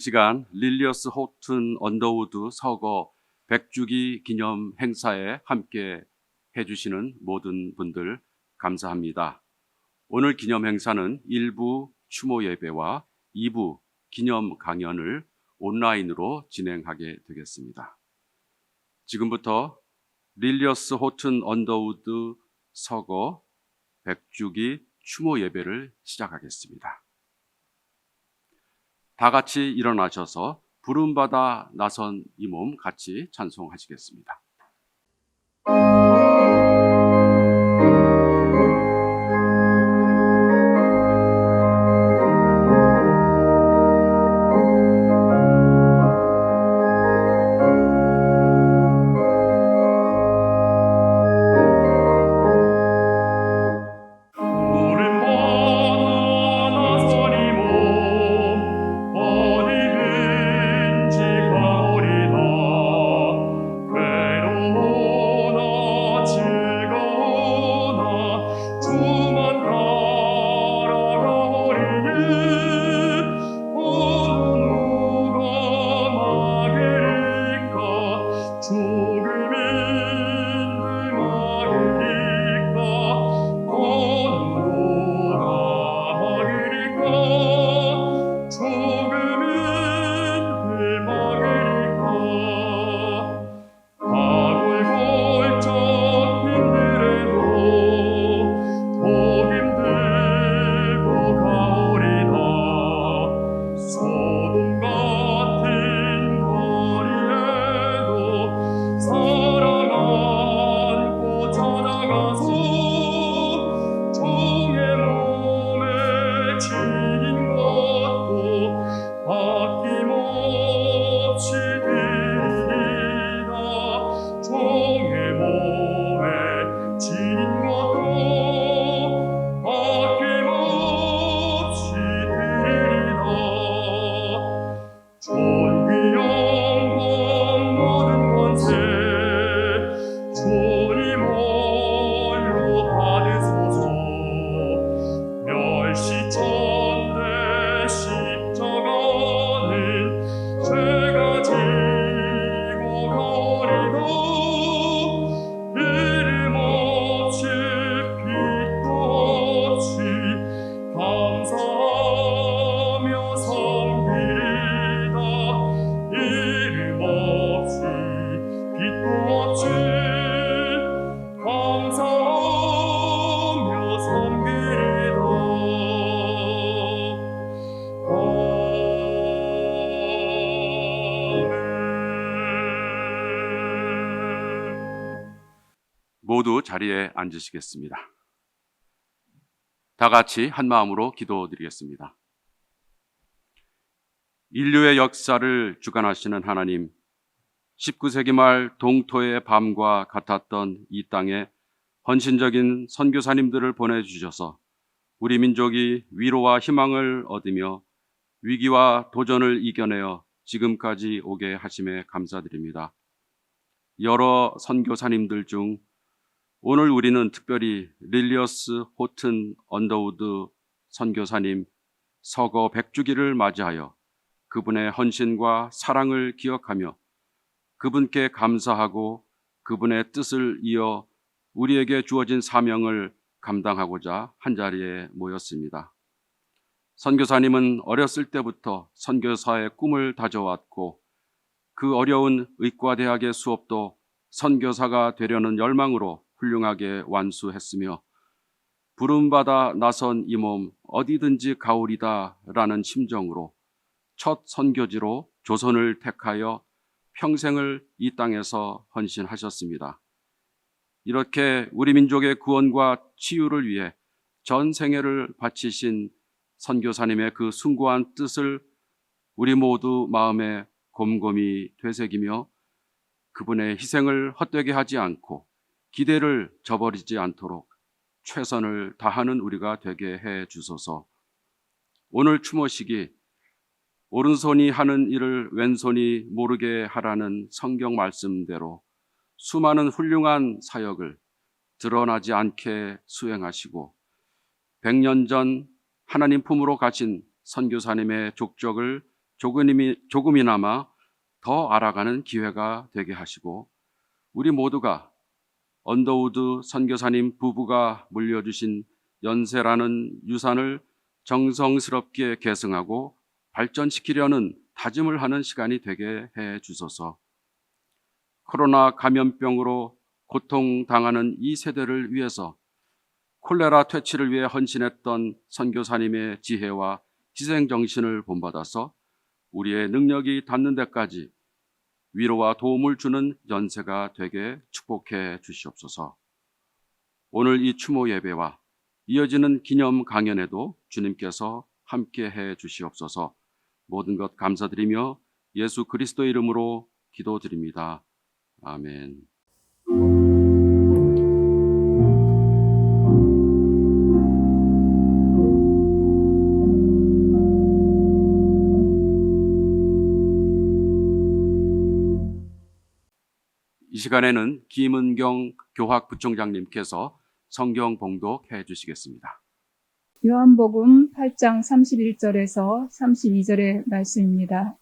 시간 릴리어스 호튼 언더우드 서거 100주기 기념 행사에 함께 해주시는 모든 분들 감사합니다. 오늘 기념 행사는 1부 추모 예배와 2부 기념 강연을 온라인으로 진행하게 되겠습니다. 지금부터 릴리어스 호튼 언더우드 서거 100주기 추모 예배를 시작하겠습니다. 다 같이 일어나셔서 부름받아 나선 이 몸 같이 찬송하시겠습니다. 모두 자리에 앉으시겠습니다. 다 같이 한 마음으로 기도드리겠습니다. 인류의 역사를 주관하시는 하나님, 19세기 말 동토의 밤과 같았던 이 땅에 헌신적인 선교사님들을 보내주셔서 우리 민족이 위로와 희망을 얻으며 위기와 도전을 이겨내어 지금까지 오게 하심에 감사드립니다. 여러 선교사님들 중 오늘 우리는 특별히 릴리어스 호튼 언더우드 선교사님 서거 100주기를 맞이하여 그분의 헌신과 사랑을 기억하며 그분께 감사하고 그분의 뜻을 이어 우리에게 주어진 사명을 감당하고자 한자리에 모였습니다. 선교사님은 어렸을 때부터 선교사의 꿈을 다져왔고 그 어려운 의과대학의 수업도 선교사가 되려는 열망으로 훌륭하게 완수했으며 부름받아 나선 이 몸 어디든지 가오리다 라는 심정으로 첫 선교지로 조선을 택하여 평생을 이 땅에서 헌신하셨습니다. 이렇게 우리 민족의 구원과 치유를 위해 전 생애를 바치신 선교사님의 그 숭고한 뜻을 우리 모두 마음에 곰곰이 되새기며 그분의 희생을 헛되게 하지 않고 기대를 저버리지 않도록 최선을 다하는 우리가 되게 해 주소서. 오늘 추모식이 오른손이 하는 일을 왼손이 모르게 하라는 성경 말씀대로 수많은 훌륭한 사역을 드러나지 않게 수행하시고 100년 전 하나님 품으로 가신 선교사님의 족적을 조금이나마 더 알아가는 기회가 되게 하시고 우리 모두가 언더우드 선교사님 부부가 물려주신 연세라는 유산을 정성스럽게 계승하고 발전시키려는 다짐을 하는 시간이 되게 해 주소서. 코로나 감염병으로 고통당하는 이 세대를 위해서 콜레라 퇴치를 위해 헌신했던 선교사님의 지혜와 희생정신을 본받아서 우리의 능력이 닿는 데까지 위로와 도움을 주는 연세가 되게 축복해 주시옵소서. 오늘 이 추모 예배와 이어지는 기념 강연에도 주님께서 함께 해 주시옵소서. 모든 것 감사드리며 예수 그리스도의 이름으로 기도드립니다. 아멘. 이 시간에는 김은경 교학부총장님께서 성경 봉독해 주시겠습니다. 요한복음 8장 31절에서 32절의 말씀입니다.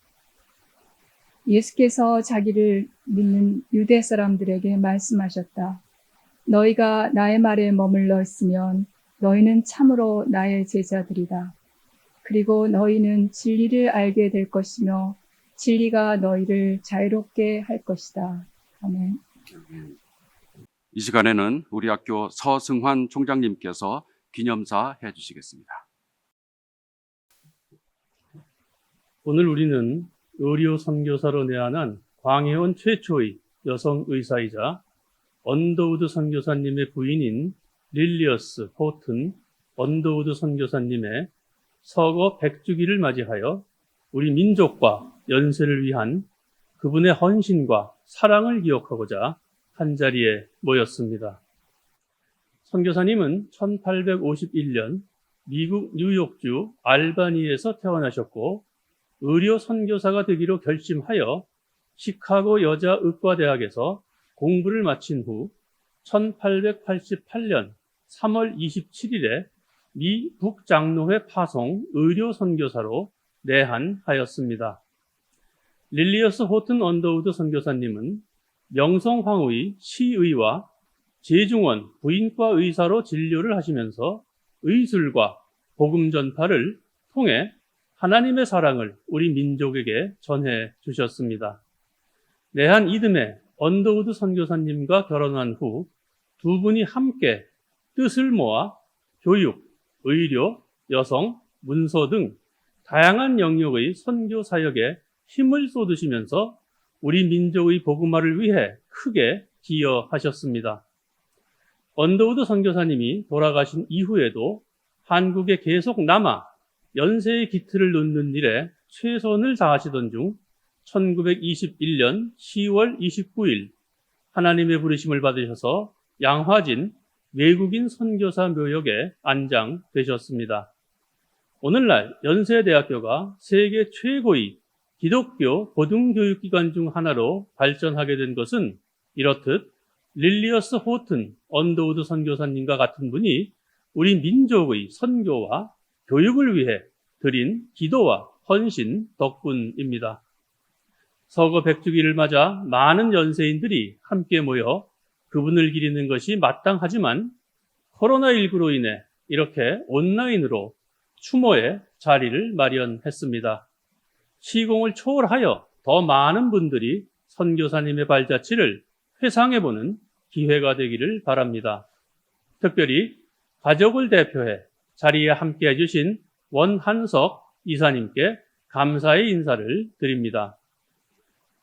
예수께서 자기를 믿는 유대 사람들에게 말씀하셨다. 너희가 나의 말에 머물러 있으면 너희는 참으로 나의 제자들이다. 그리고 너희는 진리를 알게 될 것이며 진리가 너희를 자유롭게 할 것이다. 아멘. 이 시간에는 우리 학교 서승환 총장님께서 기념사 해주시겠습니다. 오늘 우리는 의료 선교사로 내한한 광해원 최초의 여성 의사이자 언더우드 선교사님의 부인인 릴리어스 호튼 언더우드 선교사님의 서거 100주기를 맞이하여 우리 민족과 연세를 위한 그분의 헌신과 사랑을 기억하고자 한자리에 모였습니다. 선교사님은 1851년 미국 뉴욕주 알바니에서 태어나셨고 의료 선교사가 되기로 결심하여 시카고 여자의과대학에서 공부를 마친 후 1888년 3월 27일에 미 북장로회 파송 의료 선교사로 내한하였습니다. 릴리어스 호튼 언더우드 선교사님은 명성황후의 시의와 제중원 부인과 의사로 진료를 하시면서 의술과 복음 전파를 통해 하나님의 사랑을 우리 민족에게 전해 주셨습니다. 내한 이듬해 언더우드 선교사님과 결혼한 후 두 분이 함께 뜻을 모아 교육, 의료, 여성, 문서 등 다양한 영역의 선교 사역에 힘을 쏟으시면서 우리 민족의 복음화를 위해 크게 기여하셨습니다. 언더우드 선교사님이 돌아가신 이후에도 한국에 계속 남아 연세의 기틀을 놓는 일에 최선을 다하시던 중 1921년 10월 29일 하나님의 부르심을 받으셔서 양화진 외국인 선교사 묘역에 안장되셨습니다. 오늘날 연세대학교가 세계 최고의 기독교 고등교육기관 중 하나로 발전하게 된 것은 이렇듯 릴리어스 호튼 언더우드 선교사님과 같은 분이 우리 민족의 선교와 교육을 위해 드린 기도와 헌신 덕분입니다. 서거 100주기를 맞아 많은 연세인들이 함께 모여 그분을 기리는 것이 마땅하지만 코로나19로 인해 이렇게 온라인으로 추모의 자리를 마련했습니다. 시공을 초월하여 더 많은 분들이 선교사님의 발자취를 회상해보는 기회가 되기를 바랍니다. 특별히 가족을 대표해 자리에 함께해 주신 원한석 이사님께 감사의 인사를 드립니다.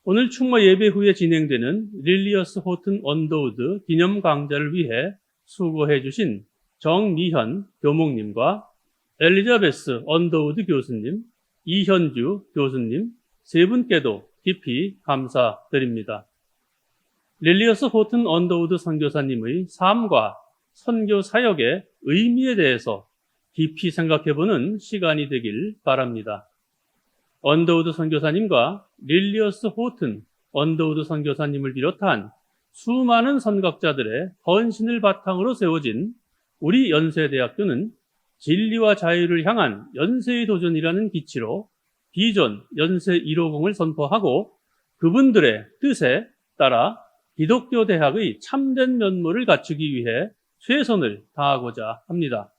오늘 추모 예배 후에 진행되는 릴리어스 호튼 언더우드 기념 강좌를 위해 수고해 주신 정미현 교목님과 엘리자베스 언더우드 교수님, 이현주 교수님 세 분께도 깊이 감사드립니다. 릴리어스 호튼 언더우드 선교사님의 삶과 선교 사역의 의미에 대해서 깊이 생각해보는 시간이 되길 바랍니다. 언더우드 선교사님과 릴리어스 호튼 언더우드 선교사님을 비롯한 수많은 선각자들의 헌신을 바탕으로 세워진 우리 연세대학교는 진리와 자유를 향한 연세의 도전이라는 기치로 비전 연세 150을 선포하고 그분들의 뜻에 따라 기독교 대학의 참된 면모를 갖추기 위해 최선을 다하고자 합니다.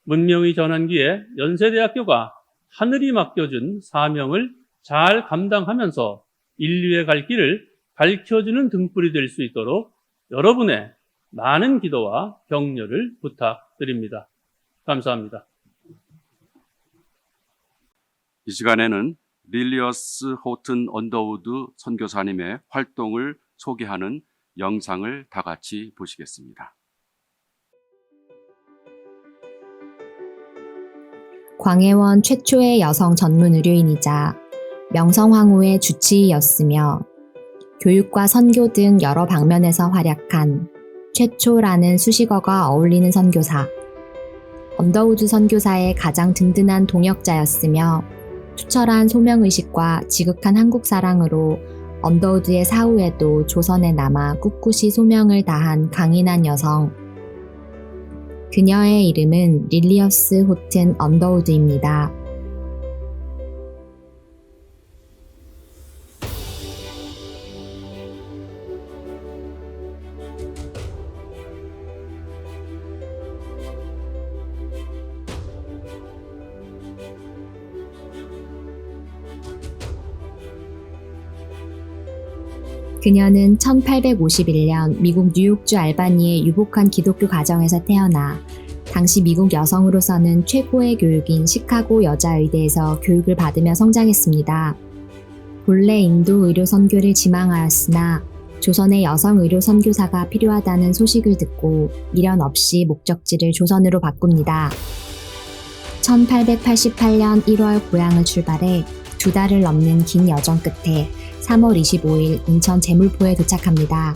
문명의 전환기에 연세대학교가 하늘이 맡겨준 사명을 잘 감당하면서 인류의 갈 길을 밝혀주는 등불이 될 수 있도록 여러분의 많은 기도와 격려를 부탁드립니다. 감사합니다. 이 시간에는 릴리어스 호튼 언더우드 선교사님의 활동을 소개하는 영상을 다 같이 보시겠습니다. 광해원 최초의 여성 전문 의료인이자 명성황후의 주치의였으며 교육과 선교 등 여러 방면에서 활약한 최초라는 수식어가 어울리는 선교사. 언더우드 선교사의 가장 든든한 동역자였으며 투철한 소명의식과 지극한 한국 사랑으로 언더우드의 사후에도 조선에 남아 꿋꿋이 소명을 다한 강인한 여성. 그녀의 이름은 릴리어스 호튼 언더우드입니다. 그녀는 1851년 미국 뉴욕주 알바니의 유복한 기독교 가정에서 태어나 당시 미국 여성으로서는 최고의 교육인 시카고 여자의대에서 교육을 받으며 성장했습니다. 본래 인도 의료 선교를 지망하였으나 조선의 여성 의료 선교사가 필요하다는 소식을 듣고 미련 없이 목적지를 조선으로 바꿉니다. 1888년 1월 고향을 출발해 2달을 넘는 긴 여정 끝에 3월 25일 인천 제물포에 도착합니다.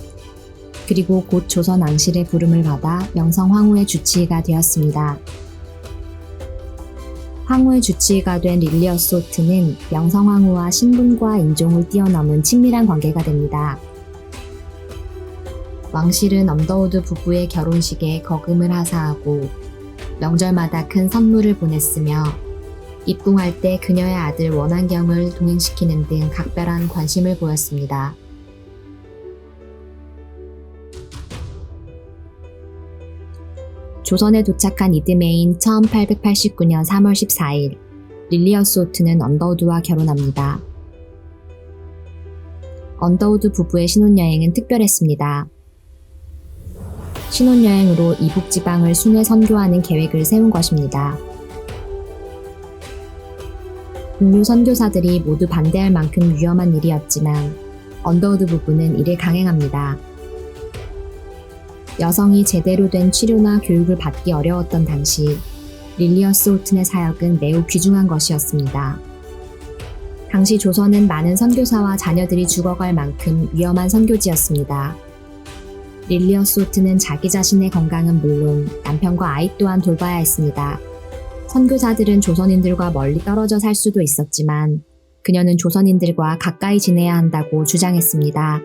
그리고 곧 조선 앙실의 부름을 받아 명성황후의 주치의가 되었습니다. 황후의 주치의가 된 릴리어스 호튼은 명성황후와 신분과 인종을 뛰어넘은 친밀한 관계가 됩니다. 왕실은 언더우드 부부의 결혼식에 거금을 하사하고 명절마다 큰 선물을 보냈으며 입궁할 때 그녀의 아들 원한경을 동행시키는 등 각별한 관심을 보였습니다. 조선에 도착한 이듬해인 1889년 3월 14일, 릴리어스 호튼은 언더우드와 결혼합니다. 언더우드 부부의 신혼여행은 특별했습니다. 신혼여행으로 이북지방을 순회 선교하는 계획을 세운 것입니다. 동료 선교사들이 모두 반대할 만큼 위험한 일이었지만 언더우드 부부는 이를 강행합니다. 여성이 제대로 된 치료나 교육을 받기 어려웠던 당시 릴리어스 호튼의 사역은 매우 귀중한 것이었습니다. 당시 조선은 많은 선교사와 자녀들이 죽어갈 만큼 위험한 선교지였습니다. 릴리어스 호튼은 자기 자신의 건강은 물론 남편과 아이 또한 돌봐야 했습니다. 선교사들은 조선인들과 멀리 떨어져 살 수도 있었지만 그녀는 조선인들과 가까이 지내야 한다고 주장했습니다.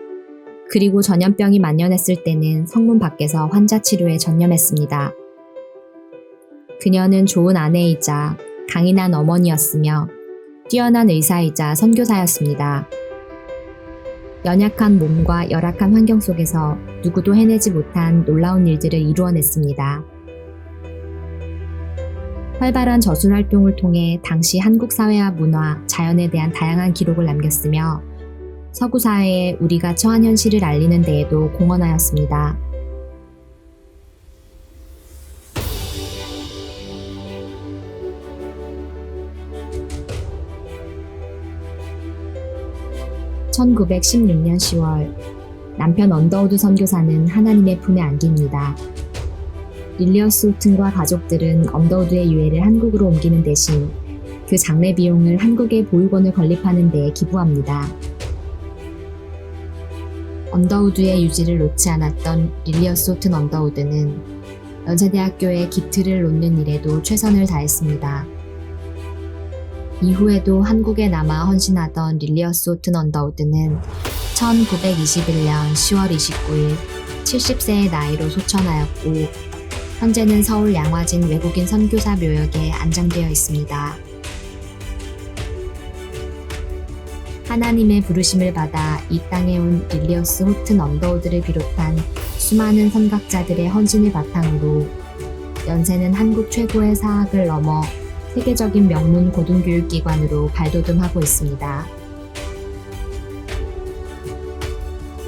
그리고 전염병이 만연했을 때는 성문 밖에서 환자 치료에 전념했습니다. 그녀는 좋은 아내이자 강인한 어머니였으며 뛰어난 의사이자 선교사였습니다. 연약한 몸과 열악한 환경 속에서 누구도 해내지 못한 놀라운 일들을 이루어냈습니다. 활발한 저술 활동을 통해 당시 한국 사회와 문화, 자연에 대한 다양한 기록을 남겼으며 서구 사회에 우리가 처한 현실을 알리는 데에도 공헌하였습니다. (1916년 10월) 남편 언더우드 선교사는 하나님의 품에 안깁니다. 릴리어스 호튼과 가족들은 언더우드의 유해를 한국으로 옮기는 대신 그 장례 비용을 한국의 보육원을 건립하는 데에 기부합니다. 언더우드의 유지를 놓지 않았던 릴리어스 호튼 언더우드는 연세대학교의 기틀을 놓는 일에도 최선을 다했습니다. 이후에도 한국에 남아 헌신하던 릴리어스 호튼 언더우드는 1921년 10월 29일 70세의 나이로 소천하였고 현재는 서울 양화진 외국인 선교사 묘역에 안장되어 있습니다. 하나님의 부르심을 받아 이 땅에 온 릴리어스 호튼 언더우드를 비롯한 수많은 선각자들의 헌신을 바탕으로 연세는 한국 최고의 사학을 넘어 세계적인 명문 고등교육기관으로 발돋움하고 있습니다.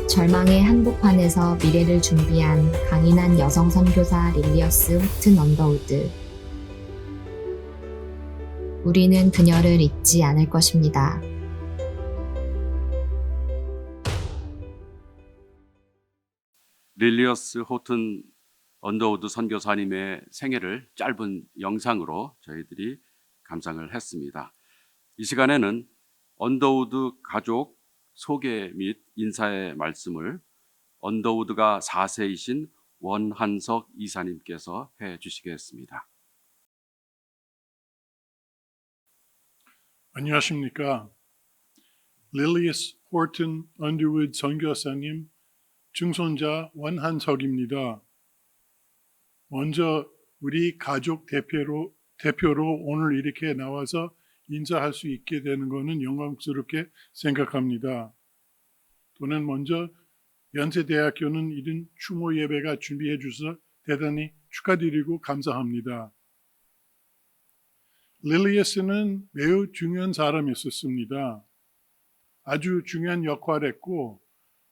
절망의 한복판에서 미래를 준비한 강인한 여성 선교사 릴리어스 호튼 언더우드. 우리는 그녀를 잊지 않을 것입니다. 릴리어스 호튼 언더우드 선교사님의 생애를 짧은 영상으로 저희들이 감상을 했습니다. 이 시간에는 언더우드 가족 소개 및 인사의 말씀을 언더우드가 4세이신 원한석 이사님께서 해주시겠습니다. 안녕하십니까. 릴리어스 호튼 언더우드 선교사님 증손자 원한석입니다. 먼저 우리 가족 대표로 오늘 이렇게 나와서 인사할 수 있게 되는 것은 영광스럽게 생각합니다. 또는 먼저 연세대학교는 이런 추모 예배가 준비해 주셔서 대단히 축하드리고 감사합니다. 릴리어스는 매우 중요한 사람이었습니다. 아주 중요한 역할을 했고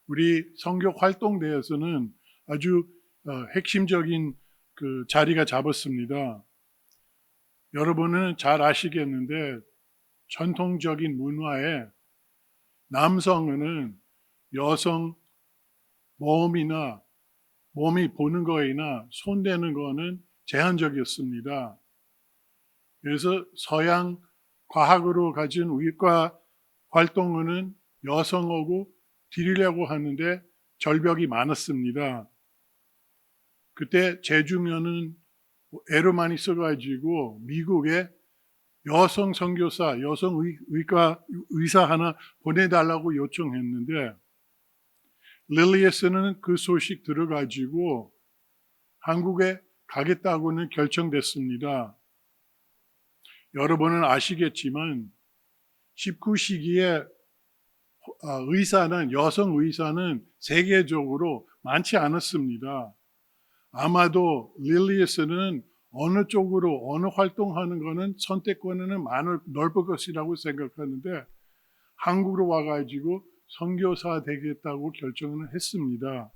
우리 선교 활동 내에서는 아주 핵심적인 그 자리가 잡았습니다. 여러분은 잘 아시겠는데 전통적인 문화에 남성은 여성 몸이 보는 거이나 손대는 거는 제한적이었습니다. 그래서 서양 과학으로 가진 의과 활동은 여성하고 드리려고 하는데 절벽이 많았습니다. 그때 제주면은 애를 많이 써가지고 미국에 여성 선교사, 여성 의과 의사 하나 보내달라고 요청했는데 릴리어스는 그 소식 들어가지고 한국에 가겠다고는 결정됐습니다. 여러분은 아시겠지만 19세기에 여성 의사는 세계적으로 많지 않았습니다. 아마도 릴리어스는 어느 쪽으로 어느 활동하는 거는 선택권은 넓을 것이라고 생각하는데 한국으로 와가지고 선교사 되겠다고 결정을 했습니다.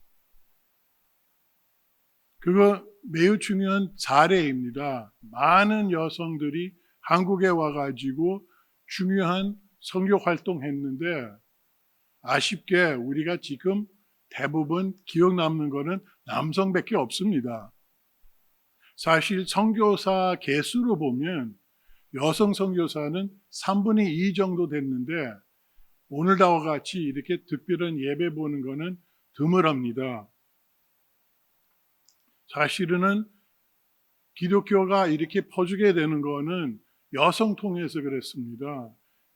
그거 매우 중요한 사례입니다. 많은 여성들이 한국에 와가지고 중요한 선교 활동했는데 아쉽게 우리가 지금 대부분 기억 남는 거는 남성밖에 없습니다. 사실 선교사 개수로 보면 여성 선교사는 3분의 2 정도 됐는데 오늘다와 같이 이렇게 특별한 예배 보는 거는 드물합니다. 사실은 기독교가 이렇게 퍼지게 되는 거는 여성 통해서 그랬습니다.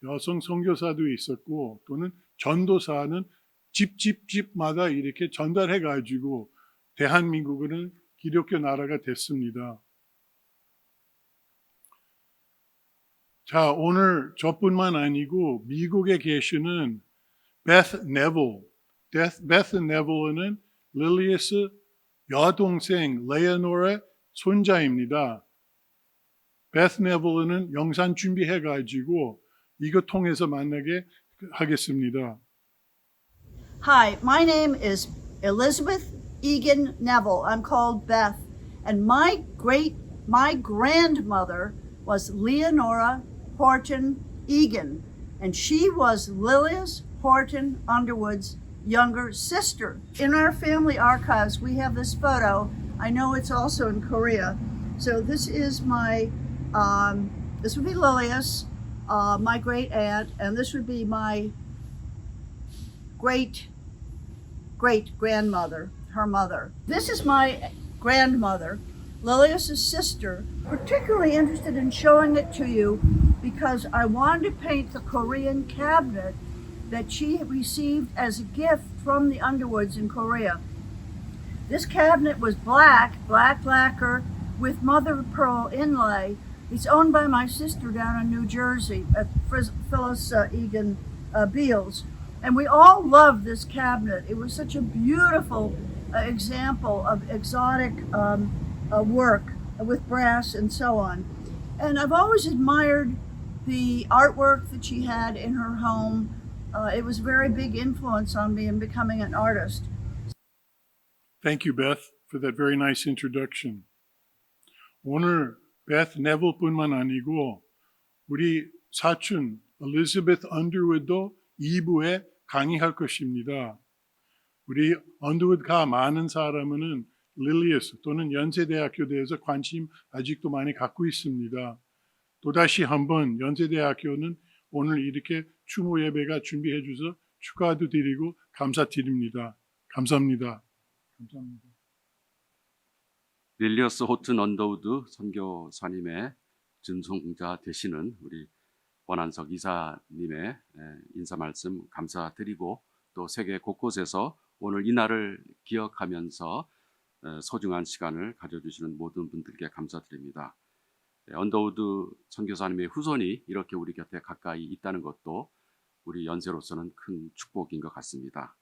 여성 선교사도 있었고 또는 전도사는 집마다 이렇게 전달해가지고 대한민국은 기독교 나라가 됐습니다. 자, 오늘 저뿐만 아니고 미국에 계시는 베스 네빌은 릴리어스 여동생 레오노라의 손자입니다. 베스 네빌은 영상 준비해가지고 이거 통해서 만나게 하겠습니다. Hi, my name is Elizabeth Egan Neville. I'm called Beth, and my grandmother was Leonora Horton Egan, and she was Lilias Horton Underwood's younger sister. In our family archives, we have this photo. I know it's also in Korea. So this is my, this would be Lilias, my great aunt, and this would be my great grandmother, her mother. This is my grandmother, Lilias' sister. Particularly interested in showing it to you because I wanted to paint the Korean cabinet that she received as a gift from the Underwoods in Korea. This cabinet was black lacquer with mother of pearl inlay. It's owned by my sister down in New Jersey at Phyllis Egan Beals. And we all loved this cabinet. It was such a beautiful example of exotic work with brass and so on. And I've always admired the artwork that she had in her home. It was a very big influence on me in becoming an artist. Thank you, Beth, for that very nice introduction. 오늘 베th 네블뿐만 아니고 우리 사촌 엘리자베스 언더우드도 2부에 강의할 것입니다. 우리 언더우드가 많은 사람은 릴리어스 또는 연세대학교 대해서 관심 아직도 많이 갖고 있습니다. 또다시 한번 연세대학교는 오늘 이렇게 추모 예배가 준비해 주셔서 축하도 드리고 감사드립니다. 감사합니다. 감사합니다. 릴리어스 호튼 언더우드 선교사님의 전송자 되시는 우리 원한석 이사님의 인사 말씀 감사드리고 또 세계 곳곳에서 오늘 이 날을 기억하면서 소중한 시간을 가져주시는 모든 분들께 감사드립니다. 언더우드 선교사님의 후손이 이렇게 우리 곁에 가까이 있다는 것도 우리 연세로서는 큰 축복인 것 같습니다.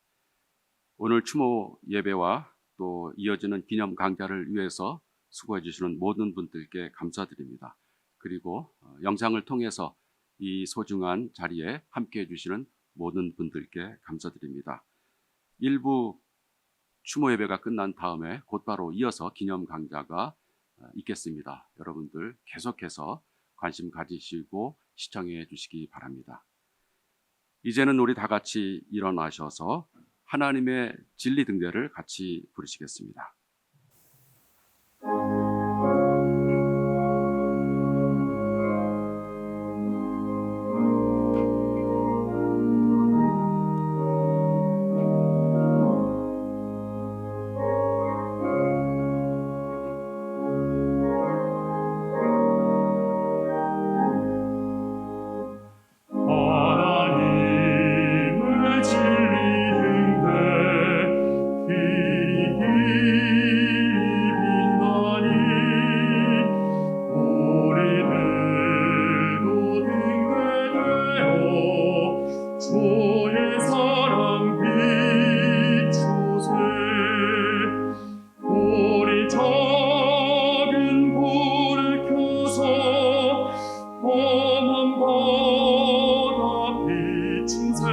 오늘 추모 예배와 또 이어지는 기념 강좌를 위해서 수고해 주시는 모든 분들께 감사드립니다. 그리고 영상을 통해서 이 소중한 자리에 함께해 주시는 모든 분들께 감사드립니다. 일부 추모 예배가 끝난 다음에 곧바로 이어서 기념 강좌가 있겠습니다. 여러분들 계속해서 관심 가지시고 시청해 주시기 바랍니다. 이제는 우리 다 같이 일어나셔서 하나님의 진리 등대를 같이 부르시겠습니다. 하나님을 진리는데 빛나니 우리들도 등대되어 주의 사랑 비추세 우리 작은 불을 켜서 험한 바다 비추세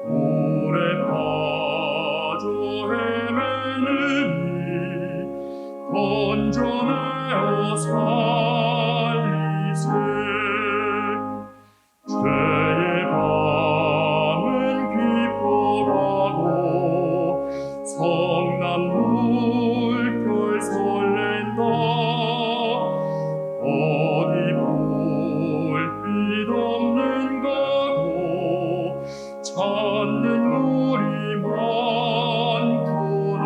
물에 빠져 헤매느니 건져내어 살리세 죄의 밤은 기뻐하고 성난 물결 설렌다 어디 불빛 없는가 고 찾는 물이 많구나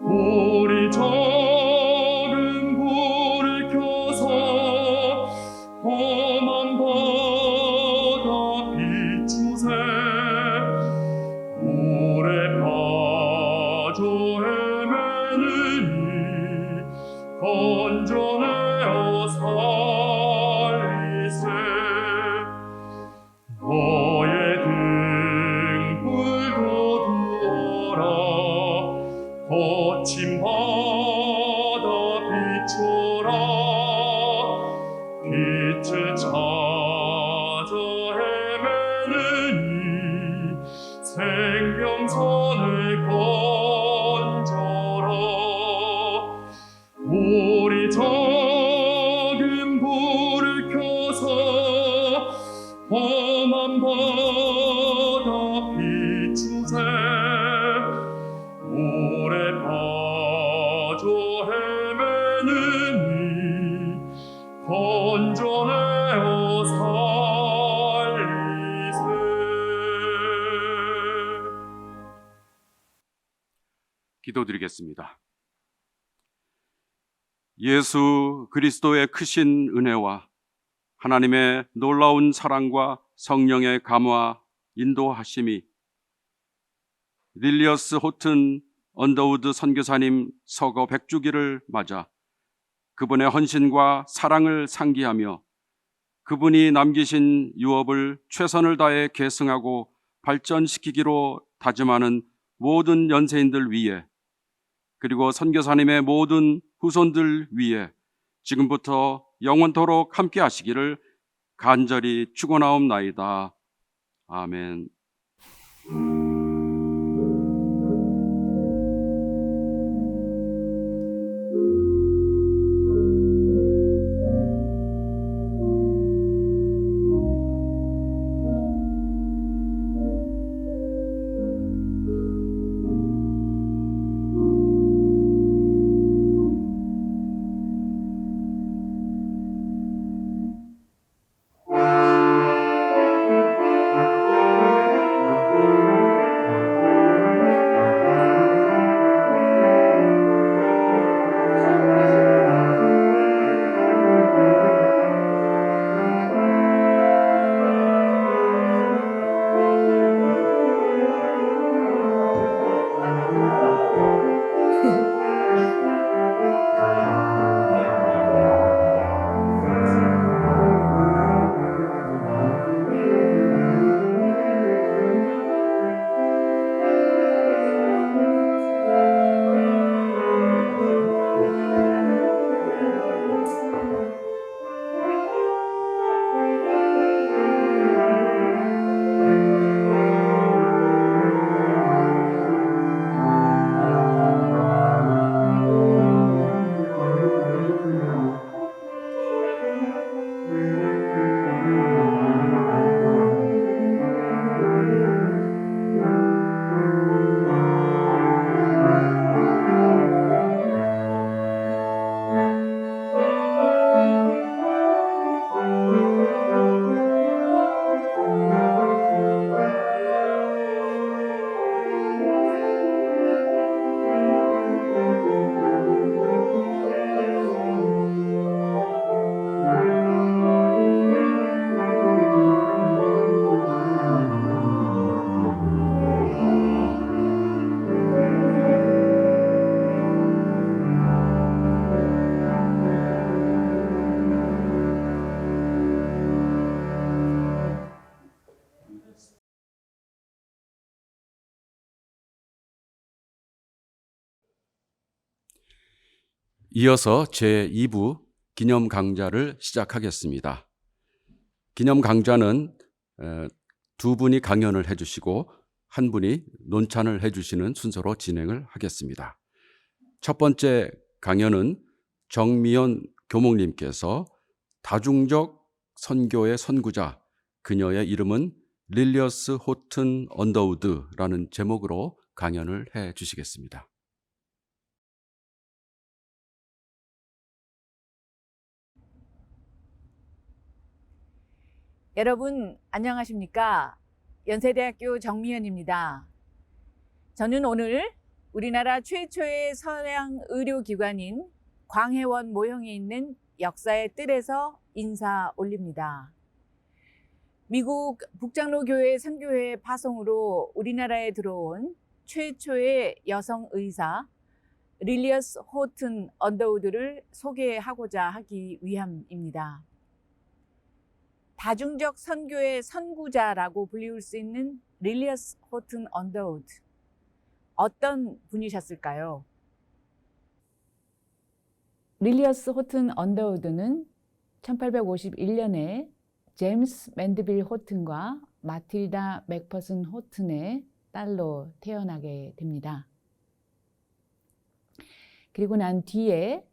우리 작은 불을 켜서 험한 바다 비추세 물에 빠져 헤매느니 건져내어 살리세 너의 등불도 두어라 거친 바다 비춰라 빛을 찾아 헤매느니 생명선을 건져라 우리 작은 불을 켜서 험한 바다 비추세 물에 빠져 헤매느니 건져내어 살리세 기도드리겠습니다. 예수 그리스도의 크신 은혜와 하나님의 놀라운 사랑과 성령의 감화, 인도하심이 릴리어스 호튼 언더우드 선교사님 서거 100주기를 맞아 그분의 헌신과 사랑을 상기하며 그분이 남기신 유업을 최선을 다해 계승하고 발전시키기로 다짐하는 모든 연세인들 위해, 그리고 선교사님의 모든 후손들 위해 지금부터 영원토록 함께 하시기를 간절히 축원하옵나이다. 아멘. 이어서 제2부 기념 강좌를 시작하겠습니다. 기념 강좌는 두 분이 강연을 해주시고 한 분이 논찬을 해주시는 순서로 진행을 하겠습니다. 첫 번째 강연은 정미연 교목님께서 다중적 선교의 선구자, 그녀의 이름은 릴리어스 호튼 언더우드라는 제목으로 강연을 해주시겠습니다. 여러분 안녕하십니까? 연세대학교 정미연입니다. 저는 오늘 우리나라 최초의 서양 의료기관인 광해원 모형에 있는 역사의 뜰에서 인사 올립니다. 미국 북장로교회 선교회 파송으로 우리나라에 들어온 최초의 여성 의사 릴리어스 호튼 언더우드를 소개하고자 하기 위함입니다. 다중적 선교의 선구자라고 불리울 수 있는 릴리어스 호튼 언더우드. 어떤 분이셨을까요? 릴리어스 호튼 언더우드는 1851년에 제임스 맨드빌 호튼과 마틸다 맥퍼슨 호튼의 딸로 태어나게 됩니다. 그리고 난 뒤에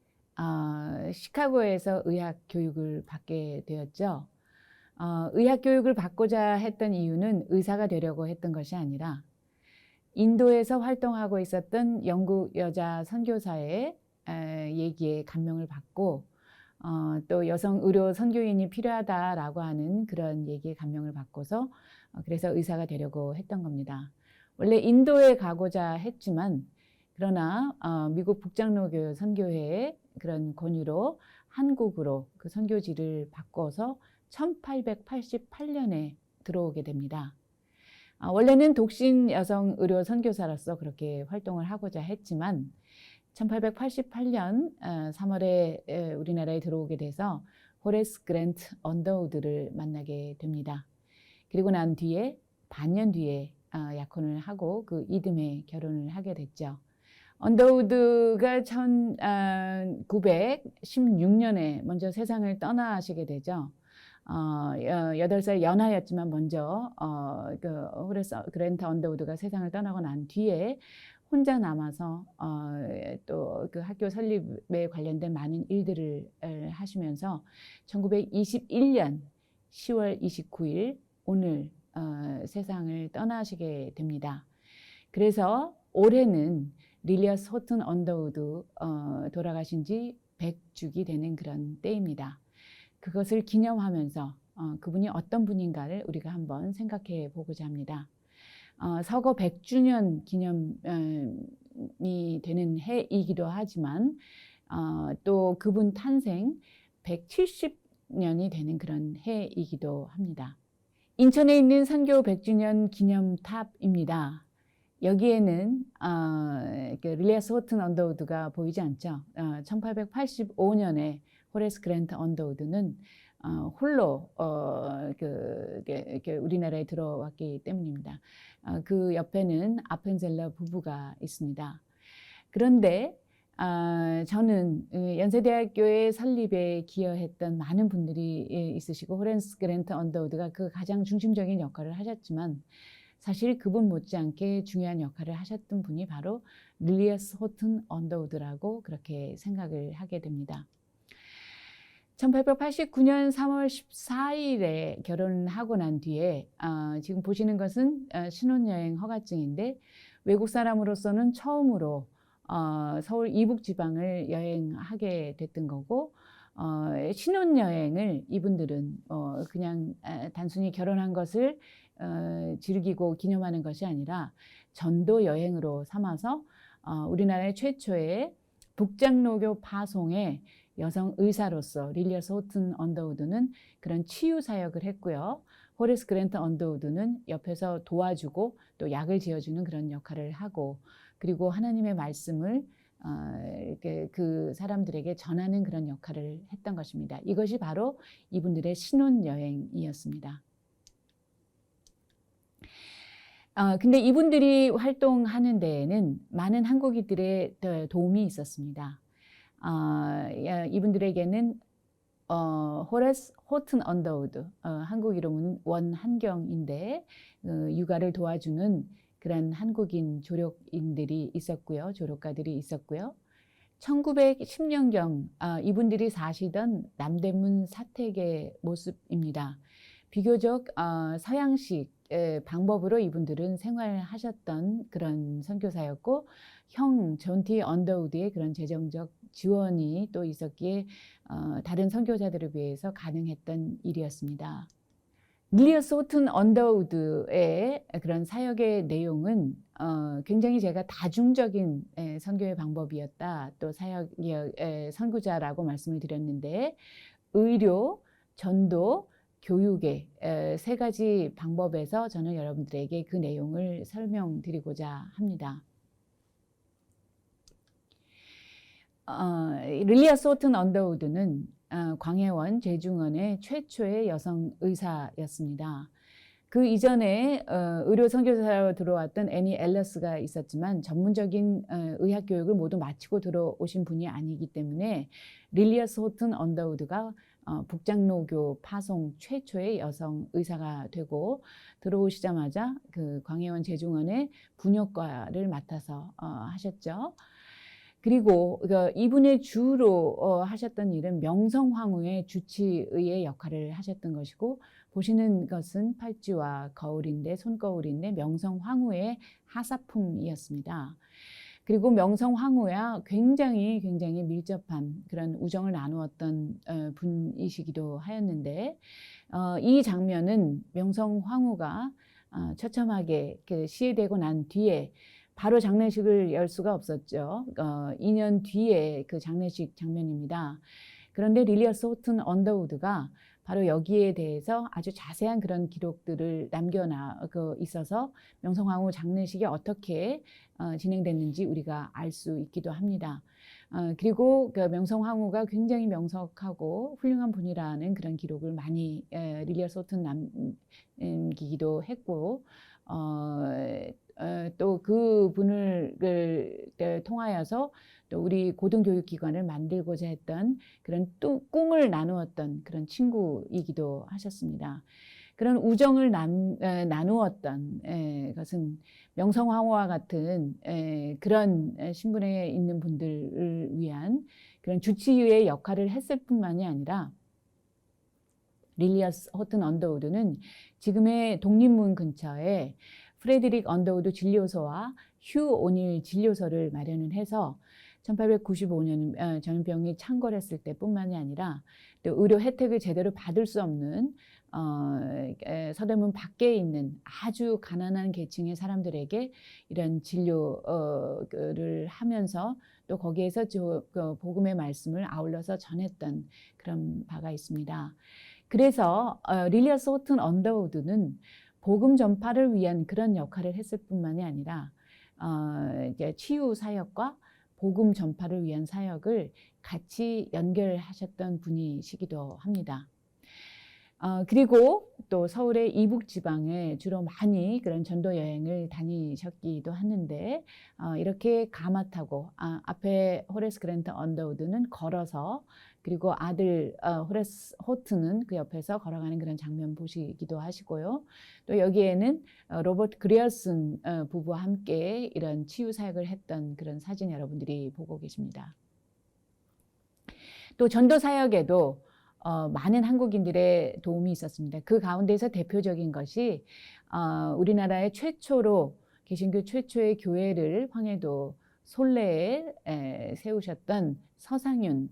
시카고에서 의학 교육을 받게 되었죠. 의학 교육을 받고자 했던 이유는 의사가 되려고 했던 것이 아니라 인도에서 활동하고 있었던 영국 여자 선교사의 얘기에 감명을 받고 또 여성 의료 선교인이 필요하다라고 하는 그런 얘기에 감명을 받고서 그래서 의사가 되려고 했던 겁니다. 원래 인도에 가고자 했지만 그러나 미국 북장로교 선교회의 그런 권유로 한국으로 그 선교지를 바꿔서 1888년에 들어오게 됩니다. 원래는 독신 여성 의료 선교사로서 그렇게 활동을 하고자 했지만 1888년 3월에 우리나라에 들어오게 돼서 호레스 그랜트 언더우드를 만나게 됩니다. 그리고 난 뒤에 반년 뒤에 약혼을 하고 그 이듬해 결혼을 하게 됐죠. 언더우드가 1916년에 먼저 세상을 떠나시게 되죠. 8살 연하였지만 먼저 그 호레스 그랜트 언더우드가 세상을 떠나고 난 뒤에 혼자 남아서 또 그 학교 설립에 관련된 많은 일들을 하시면서 1921년 10월 29일 오늘 세상을 떠나시게 됩니다. 그래서 올해는 릴리어스 호튼 언더우드 돌아가신 지 100주기 되는 그런 때입니다. 그것을 기념하면서 그분이 어떤 분인가를 우리가 한번 생각해 보고자 합니다. 서거 100주년 기념이 되는 해이기도 하지만 또 그분 탄생 170년이 되는 그런 해이기도 합니다. 인천에 있는 선교 100주년 기념탑입니다. 여기에는 그 릴리어스 호튼 언더우드가 보이지 않죠. 1885년에 호레스 그랜트 언더우드는 홀로 우리나라에 들어왔기 때문입니다. 그 옆에는 아펜젤러 부부가 있습니다. 그런데 저는 연세대학교의 설립에 기여했던 많은 분들이 있으시고 호레스 그랜트 언더우드가 그 가장 중심적인 역할을 하셨지만 사실 그분 못지않게 중요한 역할을 하셨던 분이 바로 릴리어스 호튼 언더우드라고 그렇게 생각을 하게 됩니다. 1889년 3월 14일에 결혼하고 난 뒤에 지금 보시는 것은 신혼여행 허가증인데 외국 사람으로서는 처음으로 서울 이북지방을 여행하게 됐던 거고 신혼여행을 이분들은 그냥 단순히 결혼한 것을 즐기고 기념하는 것이 아니라 전도 여행으로 삼아서 우리나라의 최초의 북장로교 파송의 여성 의사로서 릴리어스 호튼 언더우드는 그런 치유 사역을 했고요. 호레스 그랜트 언더우드는 옆에서 도와주고 또 약을 지어주는 그런 역할을 하고 그리고 하나님의 말씀을 그 사람들에게 전하는 그런 역할을 했던 것입니다. 이것이 바로 이분들의 신혼여행이었습니다. 근데 이분들이 활동하는 데에는 많은 한국인들의 도움이 있었습니다. 이분들에게는 호레스 호튼 언더우드, 한국 이름은 원한경인데 육아를 도와주는 그런 한국인 조력인들이 있었고요. 조력가들이 있었고요. 1910년경 이분들이 사시던 남대문 사택의 모습입니다. 비교적 서양식 방법으로 이분들은 생활하셨던 그런 선교사였고 형 존 T 언더우드의 그런 재정적 지원이 또 있었기에 다른 선교사들에 비해서 가능했던 일이었습니다. 릴리어스 호튼 언더우드의 그런 사역의 내용은 굉장히 제가 다중적인 선교의 방법이었다. 또 사역의 선구자라고 말씀을 드렸는데 의료, 전도, 교육의 세 가지 방법에서 저는 여러분들에게 그 내용을 설명드리고자 합니다. 릴리어스 호튼 언더우드는 광해원 제중원의 최초의 여성 의사였습니다. 그 이전에 의료 선교사로 들어왔던 애니 앨러스가 있었지만 전문적인 의학 교육을 모두 마치고 들어오신 분이 아니기 때문에 릴리어스 호튼 언더우드가 북장로교 파송 최초의 여성 의사가 되고 들어오시자마자 그 광해원 제중원의 분뇨과를 맡아서 하셨죠. 그리고 이분의 주로 하셨던 일은 명성황후의 주치의의 역할을 하셨던 것이고 보시는 것은 팔찌와 거울인데 손거울인데 명성황후의 하사품이었습니다. 그리고 명성황후와 굉장히 밀접한 그런 우정을 나누었던 분이시기도 하였는데 이 장면은 명성황후가 처참하게 시해되고 난 뒤에 바로 장례식을 열 수가 없었죠. 2년 뒤에 그 장례식 장면입니다. 그런데 릴리어스 호튼 언더우드가 바로 여기에 대해서 아주 자세한 그런 기록들을 있어서 명성황후 장례식이 어떻게 진행됐는지 우리가 알 수 있기도 합니다. 그리고 그 명성황후가 굉장히 명석하고 훌륭한 분이라는 그런 기록을 많이 릴리아 소튼 남기기도 했고, 또 그 분을 통하여서 또 우리 고등교육기관을 만들고자 했던 그런 또 꿈을 나누었던 그런 친구이기도 하셨습니다. 그런 우정을 나누었던 것은 명성황후와 같은 그런 신분에 있는 분들을 위한 그런 주치의의 역할을 했을 뿐만이 아니라 릴리아 호튼 언더우드는 지금의 독립문 근처에 프레드릭 언더우드 진료소와 휴 오닐 진료소를 마련을 해서 1895년 전염병이 창궐했을 때뿐만이 아니라 또 의료 혜택을 제대로 받을 수 없는 서대문 밖에 있는 아주 가난한 계층의 사람들에게 이런 진료를 하면서 또 거기에서 복음의 말씀을 아울러서 전했던 그런 바가 있습니다. 그래서 릴리아 호튼 언더우드는 복음 전파를 위한 그런 역할을 했을 뿐만이 아니라 이제 치유 사역과 복음 전파를 위한 사역을 같이 연결하셨던 분이시기도 합니다. 그리고 또 서울의 이북 지방에 주로 많이 그런 전도 여행을 다니셨기도 하는데, 이렇게 가마 타고 앞에 호레스 그랜트 언더우드는 걸어서, 그리고 아들 호레스 호튼은 그 옆에서 걸어가는 그런 장면 보시기도 하시고요. 또 여기에는 로버트 그리어슨 부부와 함께 이런 치유 사역을 했던 그런 사진 여러분들이 보고 계십니다. 또 전도 사역에도 많은 한국인들의 도움이 있었습니다. 그 가운데서 대표적인 것이 우리나라의 최초로 개신교 최초의 교회를 황해도 솔레에 세우셨던 서상윤,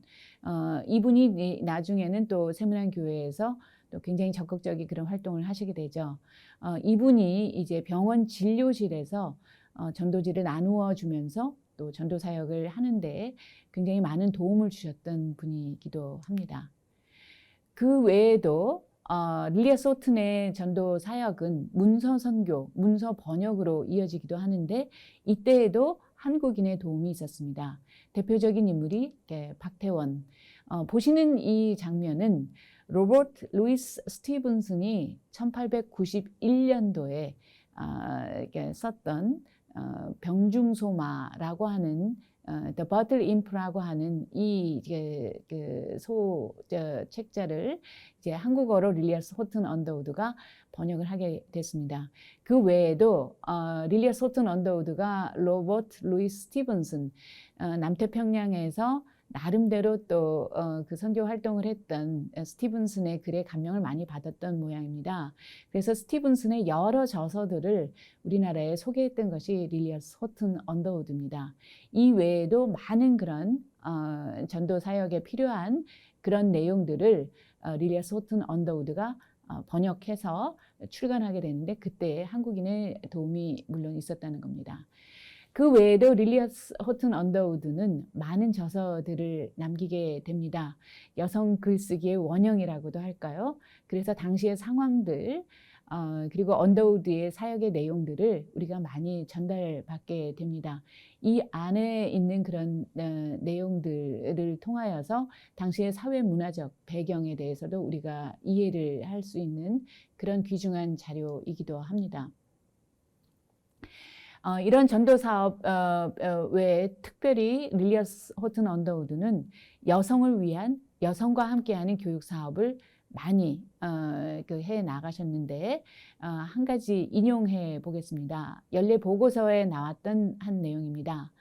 이분이 나중에는 또 세문안 교회에서 또 굉장히 적극적인 그런 활동을 하시게 되죠. 이분이 이제 병원 진료실에서 전도지를 나누어 주면서 또 전도 사역을 하는데 굉장히 많은 도움을 주셨던 분이기도 합니다. 그 외에도 릴리아 호튼의 전도 사역은 문서 선교, 문서 번역으로 이어지기도 하는데, 이때에도 한국인의 도움이 있었습니다. 대표적인 인물이 박태원. 보시는 이 장면은 로버트 루이스 스티븐슨이 1891년도에 썼던 병중소마라고 하는 The Battle Imp라고 하는 이 책자를 이제 한국어로 릴리아 호튼 언더우드가 번역을 하게 됐습니다. 그 외에도 릴리아 호튼 언더우드가 로버트 루이스 스티븐슨, 남태평양에서 나름대로 또 그 선교 활동을 했던 스티븐슨의 글에 감명을 많이 받았던 모양입니다. 그래서 스티븐슨의 여러 저서들을 우리나라에 소개했던 것이 릴리아 호튼 언더우드입니다. 이 외에도 많은 그런 전도 사역에 필요한 그런 내용들을 릴리아 호튼 언더우드가 번역해서 출간하게 되는데, 그때 한국인의 도움이 물론 있었다는 겁니다. 그 외에도 릴리아 호튼 언더우드는 많은 저서들을 남기게 됩니다. 여성 글쓰기의 원형이라고도 할까요? 그래서 당시의 상황들, 그리고 언더우드의 사역의 내용들을 우리가 많이 전달받게 됩니다. 이 안에 있는 그런 내용들을 통하여서 당시의 사회 문화적 배경에 대해서도 우리가 이해를 할 수 있는 그런 귀중한 자료이기도 합니다. 이런 전도 사업 외에 특별히 릴리아 호튼 언더우드는 여성을 위한, 여성과 함께하는 교육 사업을 많이 해 나가셨는데, 한 가지 인용해 보겠습니다. 연례 보고서에 나왔던 한 내용입니다.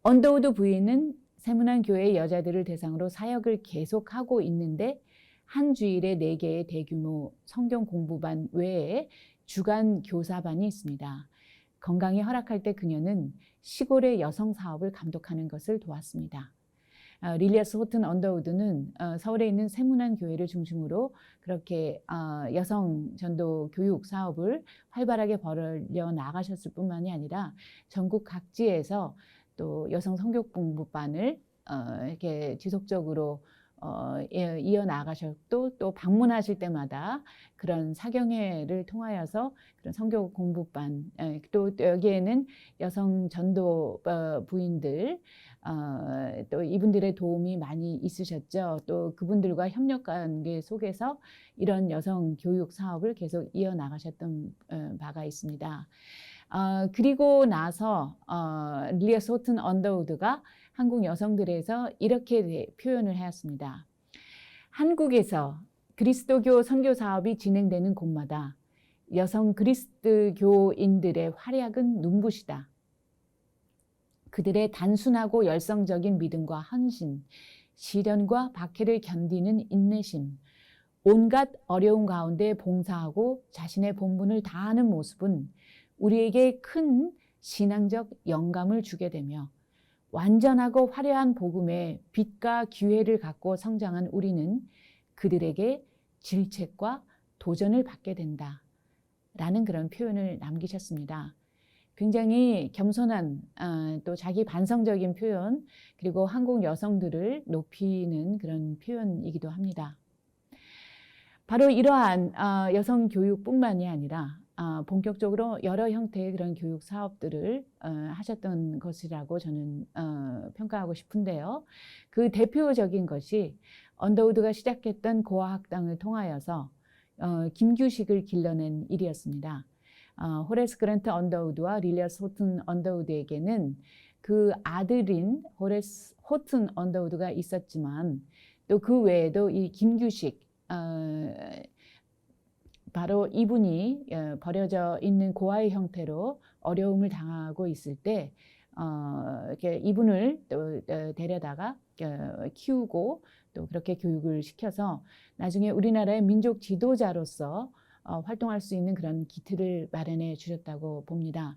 언더우드 부인은 세문안 교회 여자들을 대상으로 사역을 계속하고 있는데, 한 주일에 4개의 대규모 성경 공부반 외에 주간 교사반이 있습니다. 건강이 허락할 때 그녀는 시골의 여성 사업을 감독하는 것을 도왔습니다. 릴리아 호튼 언더우드는 서울에 있는 세문안 교회를 중심으로 그렇게 여성 전도 교육 사업을 활발하게 벌여 나가셨을 뿐만이 아니라 전국 각지에서 또 여성 성경 공부반을 이렇게 지속적으로 이어나가셨고 또 방문하실 때마다 그런 사경회를 통하여서 그런 선교 공부반 또 여기에는 여성 전도 부인들 또 이분들의 도움이 많이 있으셨죠. 또 그분들과 협력 관계 속에서 이런 여성 교육 사업을 계속 이어나가셨던 바가 있습니다. 그리고 나서 릴리아 소튼 언더우드가 한국 여성들에서 이렇게 표현을 하였습니다. 한국에서 그리스도교 선교 사업이 진행되는 곳마다 여성 그리스도교인들의 활약은 눈부시다. 그들의 단순하고 열성적인 믿음과 헌신, 시련과 박해를 견디는 인내심, 온갖 어려움 가운데 봉사하고 자신의 본분을 다하는 모습은 우리에게 큰 신앙적 영감을 주게 되며 완전하고 화려한 복음의 빛과 기회를 갖고 성장한 우리는 그들에게 질책과 도전을 받게 된다. 라는 그런 표현을 남기셨습니다. 굉장히 겸손한 또 자기 반성적인 표현 그리고 한국 여성들을 높이는 그런 표현이기도 합니다. 바로 이러한 여성 교육뿐만이 아니라 본격적으로 여러 형태의 그런 교육 사업들을 하셨던 것이라고 저는 평가하고 싶은데요. 그 대표적인 것이 언더우드가 시작했던 고아학당을 통하여서 김규식을 길러낸 일이었습니다. 호레스 그랜트 언더우드와 릴리아 소튼 언더우드에게는 그 아들인 호레스 호튼 언더우드가 있었지만 또 그 외에도 이 김규식 바로 이분이 버려져 있는 고아의 형태로 어려움을 당하고 있을 때 이렇게 이분을 또 데려다가 키우고 또 그렇게 교육을 시켜서 나중에 우리나라의 민족 지도자로서 활동할 수 있는 그런 기틀을 마련해 주셨다고 봅니다.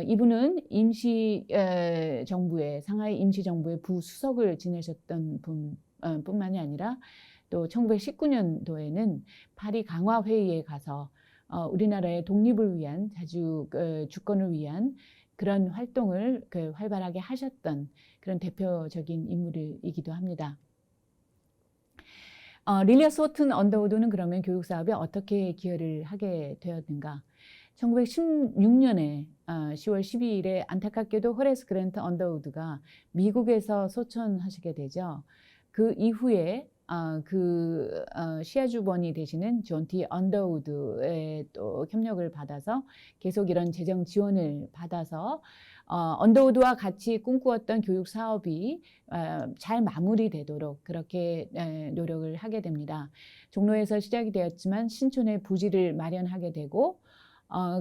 이분은 임시정부의 상하이 임시정부의 부수석을 지내셨던 뿐만이 아니라 또 1919년도에는 파리 강화회의에 가서 우리나라의 독립을 위한 주권을 위한 그런 활동을 활발하게 하셨던 그런 대표적인 인물이기도 합니다. 릴리아 소튼 언더우드는 그러면 교육 사업에 어떻게 기여를 하게 되었는가? 1916년에 10월 12일에 안타깝게도 호레스 그랜트 언더우드가 미국에서 소천하시게 되죠. 그 이후에 시아주번이 되시는 존 T 언더우드의 또 협력을 받아서 계속 이런 재정 지원을 받아서 언더우드와 같이 꿈꾸었던 교육 사업이 잘 마무리되도록 그렇게 노력을 하게 됩니다. 종로에서 시작이 되었지만 신촌에 부지를 마련하게 되고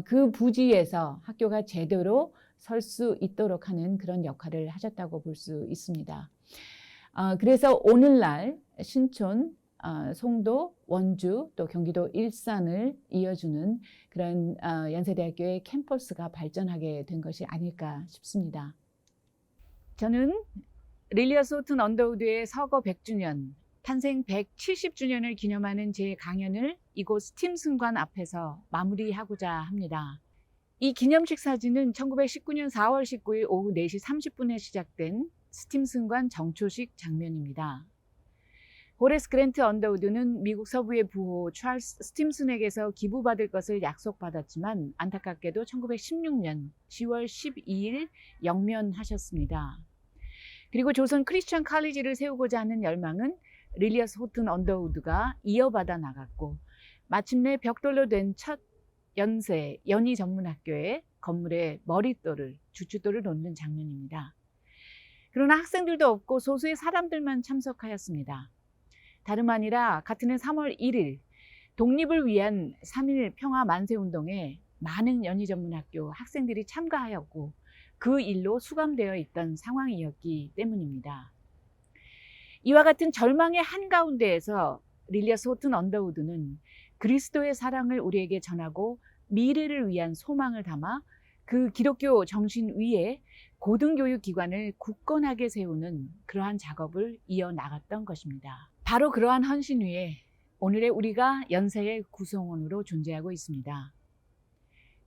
그 부지에서 학교가 제대로 설 수 있도록 하는 그런 역할을 하셨다고 볼 수 있습니다. 그래서 오늘날 신촌, 송도, 원주, 또 경기도 일산을 이어주는 그런 연세대학교의 캠퍼스가 발전하게 된 것이 아닐까 싶습니다. 저는 릴리아 소튼 언더우드의 서거 100주년, 탄생 170주년을 기념하는 제 강연을 이곳 스팀슨관 앞에서 마무리하고자 합니다. 이 기념식 사진은 1919년 4월 19일 오후 4시 30분에 시작된 스팀슨관 정초식 장면입니다. 호레스 그랜트 언더우드는 미국 서부의 부호 찰스 스팀슨에게서 기부받을 것을 약속받았지만 안타깝게도 1916년 10월 12일 영면하셨습니다. 그리고 조선 크리스천 칼리지를 세우고자 하는 열망은 릴리아 소튼 언더우드가 이어받아 나갔고 마침내 벽돌로 된 첫 연희 전문학교의 건물에 머릿돌을 주춧돌을 놓는 장면입니다. 그러나 학생들도 없고 소수의 사람들만 참석하였습니다. 다름 아니라 같은 해 3월 1일 독립을 위한 3.1 평화 만세운동에 많은 연희전문학교 학생들이 참가하였고 그 일로 수감되어 있던 상황이었기 때문입니다. 이와 같은 절망의 한가운데에서 릴리아 소튼 언더우드는 그리스도의 사랑을 우리에게 전하고 미래를 위한 소망을 담아 그 기독교 정신 위에 고등교육기관을 굳건하게 세우는 그러한 작업을 이어나갔던 것입니다. 바로 그러한 헌신 위에 오늘의 우리가 연세의 구성원으로 존재하고 있습니다.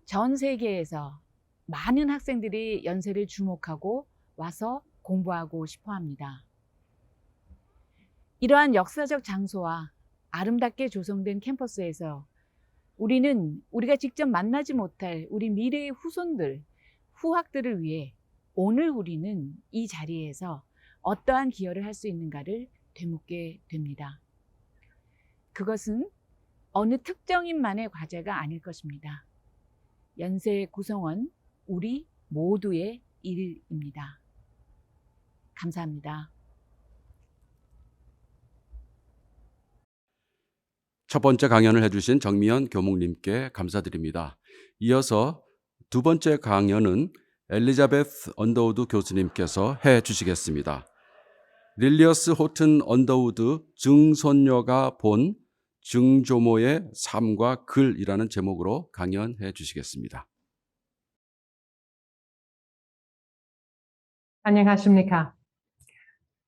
전 세계에서 많은 학생들이 연세를 주목하고 와서 공부하고 싶어 합니다. 이러한 역사적 장소와 아름답게 조성된 캠퍼스에서 우리는 우리가 직접 만나지 못할 우리 미래의 후손들, 후학들을 위해 오늘 우리는 이 자리에서 어떠한 기여를 할 수 있는가를 되묻게 됩니다. 그것은 어느 특정인만의 과제가 아닐 것입니다. 연세 구성원 우리 모두의 일입니다. 감사합니다. 첫 번째 강연을 해주신 정미연 교목님께 감사드립니다. 이어서 두 번째 강연은 엘리자베스 언더우드 교수님께서 해주시겠습니다. 릴리어스 호튼 언더우드 증손녀가 본 증조모의 삶과 글이라는 제목으로 강연해 주시겠습니다. 안녕하십니까.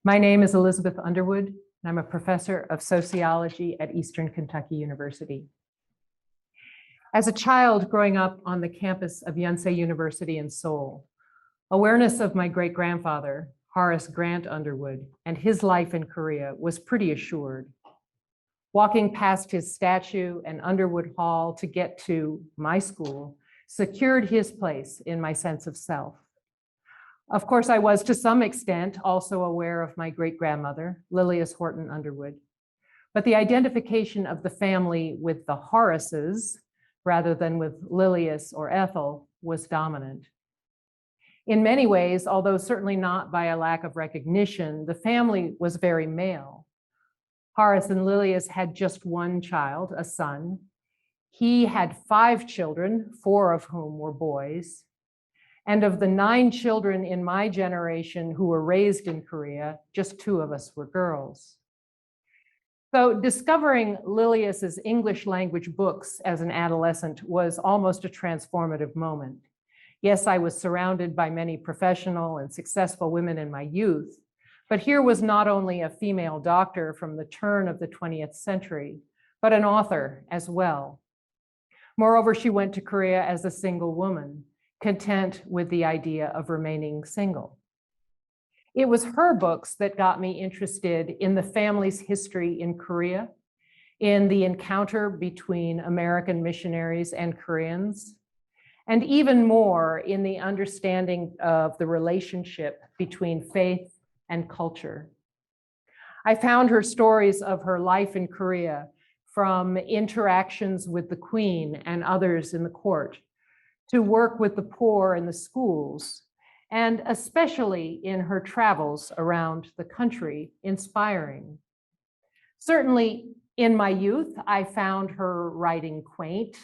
My name is Elizabeth Underwood, and I'm a professor of sociology at Eastern Kentucky University. As a child growing up on the campus of Yonsei University in Seoul, awareness of my great-grandfather, Horace Grant Underwood, and his life in Korea was pretty assured. Walking past his statue and Underwood Hall to get to my school secured his place in my sense of self. Of course, I was to some extent also aware of my great-grandmother, Lilias Horton Underwood, but the identification of the family with the Horaces rather than with Lilias or Ethel was dominant. In many ways, although certainly not by a lack of recognition, the family was very male. Horace and Lilias had just one child, a son. He had 5 children, 4 of whom were boys. And of the 9 children in my generation who were raised in Korea, just 2 of us were girls. So discovering Lilias's English language books as an adolescent was almost a transformative moment. Yes, I was surrounded by many professional and successful women in my youth, but here was not only a female doctor from the turn of the 20th century, but an author as well. Moreover, she went to Korea as a single woman, content with the idea of remaining single. It was her books that got me interested in the family's history in Korea, in the encounter between American missionaries and Koreans, and even more in the understanding of the relationship between faith and culture. I found her stories of her life in Korea, from interactions with the Queen and others in the court, to work with the poor in the schools, and especially in her travels around the country, inspiring. Certainly in my youth, I found her writing quaint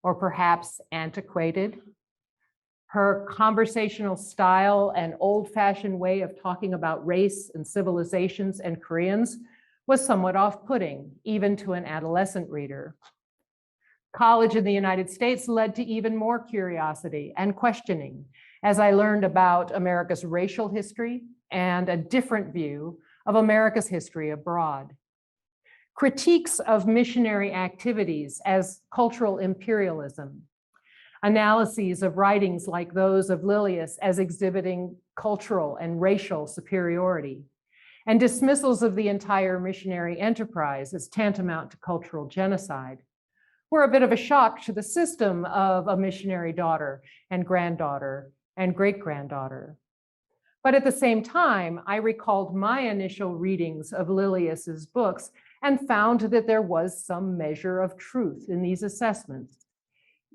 or perhaps antiquated. Her conversational style and old-fashioned way of talking about race and civilizations and Koreans was somewhat off-putting, even to an adolescent reader. College in the United States led to even more curiosity and questioning as I learned about America's racial history and a different view of America's history abroad. Critiques of missionary activities as cultural imperialism, analyses of writings like those of Lilias as exhibiting cultural and racial superiority, and dismissals of the entire missionary enterprise as tantamount to cultural genocide were a bit of a shock to the system of a missionary daughter and granddaughter and great-granddaughter. But at the same time, I recalled my initial readings of Lilias's books and found that there was some measure of truth in these assessments.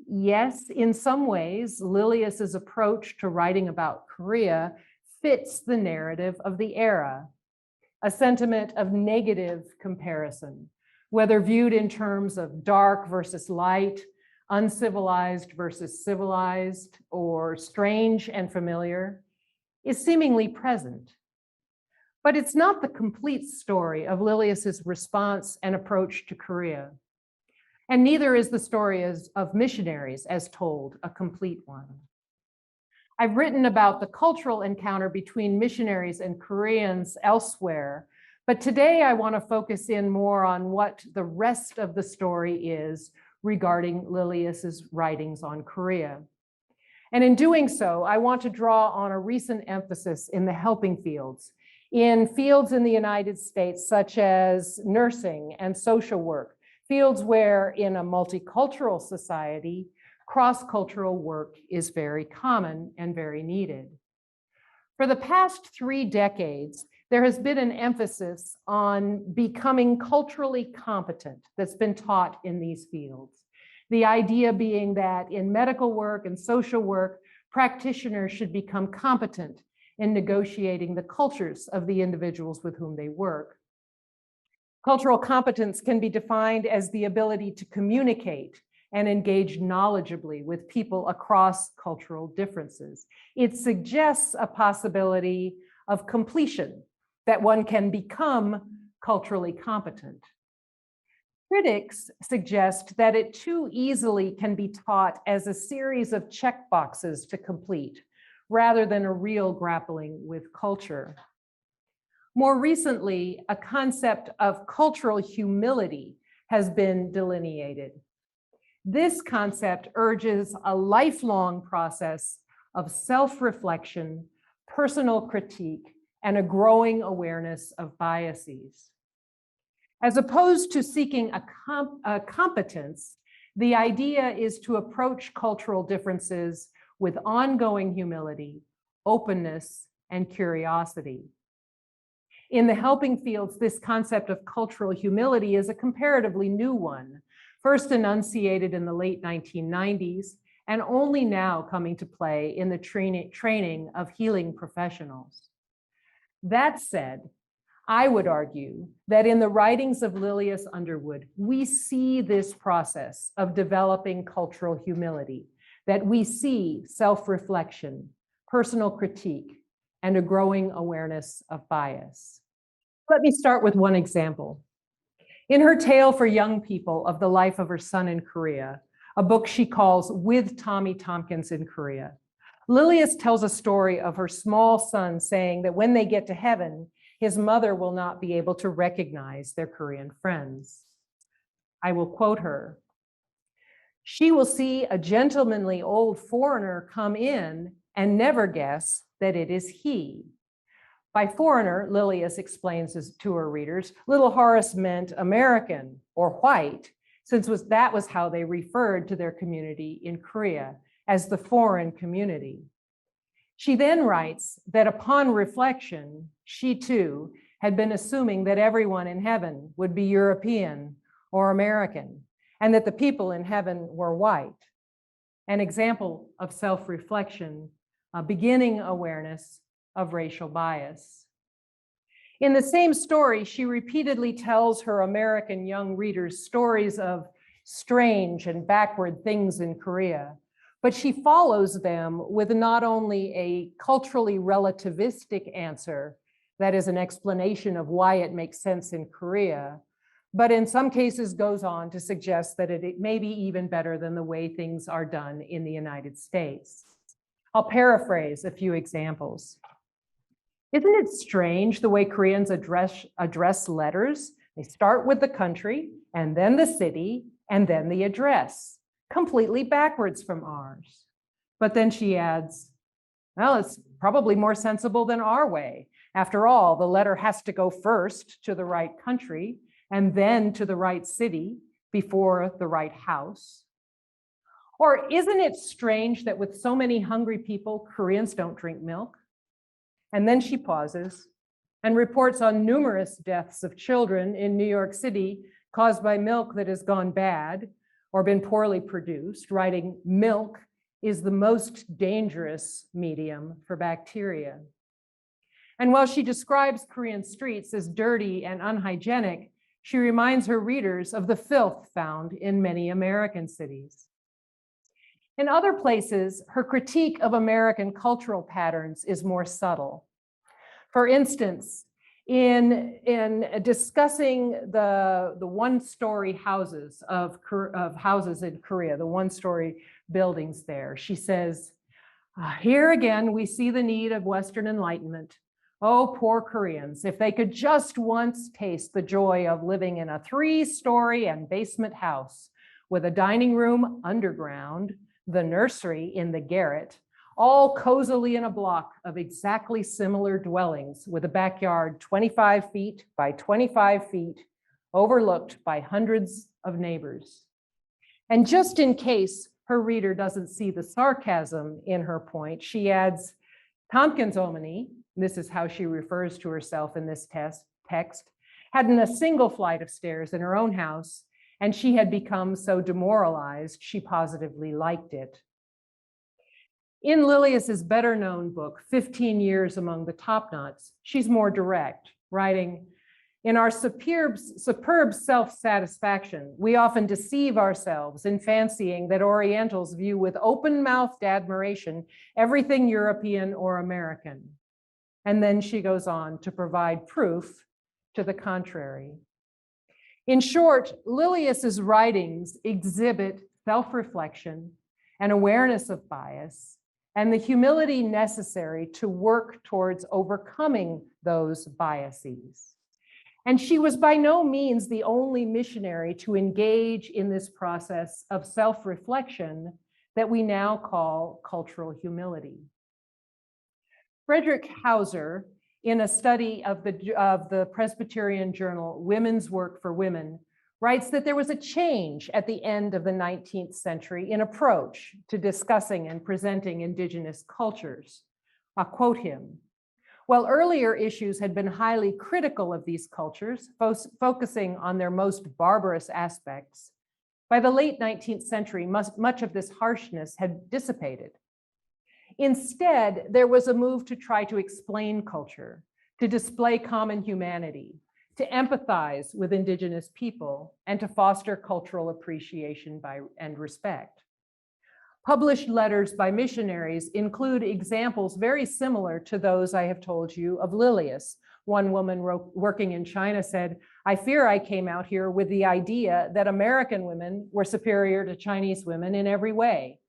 Yes, in some ways, Lilias's approach to writing about Korea fits the narrative of the era, a sentiment of negative comparison, whether viewed in terms of dark versus light, uncivilized versus civilized, or strange and familiar, is seemingly present. But it's not the complete story of Lilias's response and approach to Korea. And neither is the story of missionaries as told a complete one. I've written about the cultural encounter between missionaries and Koreans elsewhere, but today I want to focus in more on what the rest of the story is regarding Lilias's writings on Korea. And in doing so, I want to draw on a recent emphasis in the helping fields in fields in the United States, such as nursing and social work, fields where in a multicultural society, cross-cultural work is very common and very needed. For the past 3 decades, there has been an emphasis on becoming culturally competent that's been taught in these fields. The idea being that in medical work and social work, practitioners should become competent in negotiating the cultures of the individuals with whom they work. Cultural competence can be defined as the ability to communicate and engage knowledgeably with people across cultural differences. It suggests a possibility of completion, that one can become culturally competent. Critics suggest that it too easily can be taught as a series of checkboxes to complete, rather than a real grappling with culture. More recently, a concept of cultural humility has been delineated. This concept urges a lifelong process of self-reflection, personal critique, and a growing awareness of biases. As opposed to seeking a competence, the idea is to approach cultural differences with ongoing humility, openness, and curiosity. In the helping fields, this concept of cultural humility is a comparatively new one, first enunciated in the late 1990s, and only now coming to play in the training of healing professionals. That said, I would argue that in the writings of Lilias Underwood, we see this process of developing cultural humility, that we see self-reflection, personal critique, and a growing awareness of bias. Let me start with one example. In her tale for young people of the life of her son in Korea, a book she calls With Tommy Tompkins in Korea, Lilias tells a story of her small son saying that when they get to heaven, his mother will not be able to recognize their Korean friends. I will quote her. She will see a gentlemanly old foreigner come in and never guess that it is he. By foreigner, Lilias explains to her readers, little Horace meant American or white, since that was how they referred to their community in Korea, as the foreign community. She then writes that upon reflection, she too had been assuming that everyone in heaven would be European or American, and that the people in heaven were white. An example of self-reflection, a beginning awareness of racial bias. In the same story, she repeatedly tells her American young readers stories of strange and backward things in Korea, but she follows them with not only a culturally relativistic answer, that is an explanation of why it makes sense in Korea, but in some cases goes on to suggest that it may be even better than the way things are done in the United States. I'll paraphrase a few examples. Isn't it strange the way Koreans address letters? They start with the country, and then the city, and then the address, completely backwards from ours. But then she adds, well, it's probably more sensible than our way. After all, the letter has to go first to the right country, and then to the right city before the right house. Or isn't it strange that with so many hungry people, Koreans don't drink milk? And then she pauses and reports on numerous deaths of children in New York City caused by milk that has gone bad or been poorly produced, writing, milk is the most dangerous medium for bacteria. And while she describes Korean streets as dirty and unhygienic, she reminds her readers of the filth found in many American cities. In other places, her critique of American cultural patterns is more subtle. For instance, in discussing the one-story houses of houses in Korea, the one-story buildings there, she says, here again, we see the need of Western enlightenment. Oh, poor Koreans, if they could just once taste the joy of living in a 3-story and basement house with a dining room underground, the nursery in the garret, all cozily in a block of exactly similar dwellings with a backyard 25 feet by 25 feet, overlooked by hundreds of neighbors. And just in case her reader doesn't see the sarcasm in her point, she adds, Tompkins Omni, this is how she refers to herself in this text, hadn't a single flight of stairs in her own house, and she had become so demoralized she positively liked it. In Lilius's better-known book, 15 Years Among the Topknots, she's more direct, writing, in our superb self-satisfaction, we often deceive ourselves in fancying that Orientals view with open-mouthed admiration everything European or American. And then she goes on to provide proof to the contrary. In short, Lilius's writings exhibit self-reflection and awareness of bias and the humility necessary to work towards overcoming those biases. And she was by no means the only missionary to engage in this process of self-reflection that we now call cultural humility. Frederick Hauser, in a study of the Presbyterian journal Women's Work for Women, writes that there was a change at the end of the 19th century in approach to discussing and presenting Indigenous cultures. I'll quote him. While earlier issues had been highly critical of these cultures, focusing on their most barbarous aspects, by the late 19th century, much of this harshness had dissipated. Instead, there was a move to try to explain culture, to display common humanity, to empathize with Indigenous people, and to foster cultural appreciation and respect. Published letters by missionaries include examples very similar to those I have told you of Lilius. One woman working in China said, I fear I came out here with the idea that American women were superior to Chinese women in every way,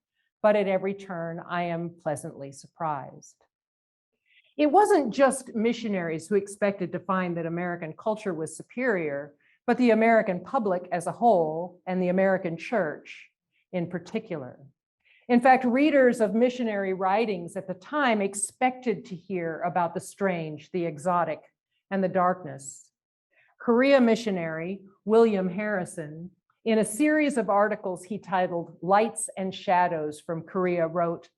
but at every turn I am pleasantly surprised. It wasn't just missionaries who expected to find that American culture was superior, but the American public as a whole and the American church in particular. In fact, readers of missionary writings at the time expected to hear about the strange, the exotic, and the darkness. Korea missionary William Harrison, in a series of articles he titled Lights and Shadows from Korea, wrote,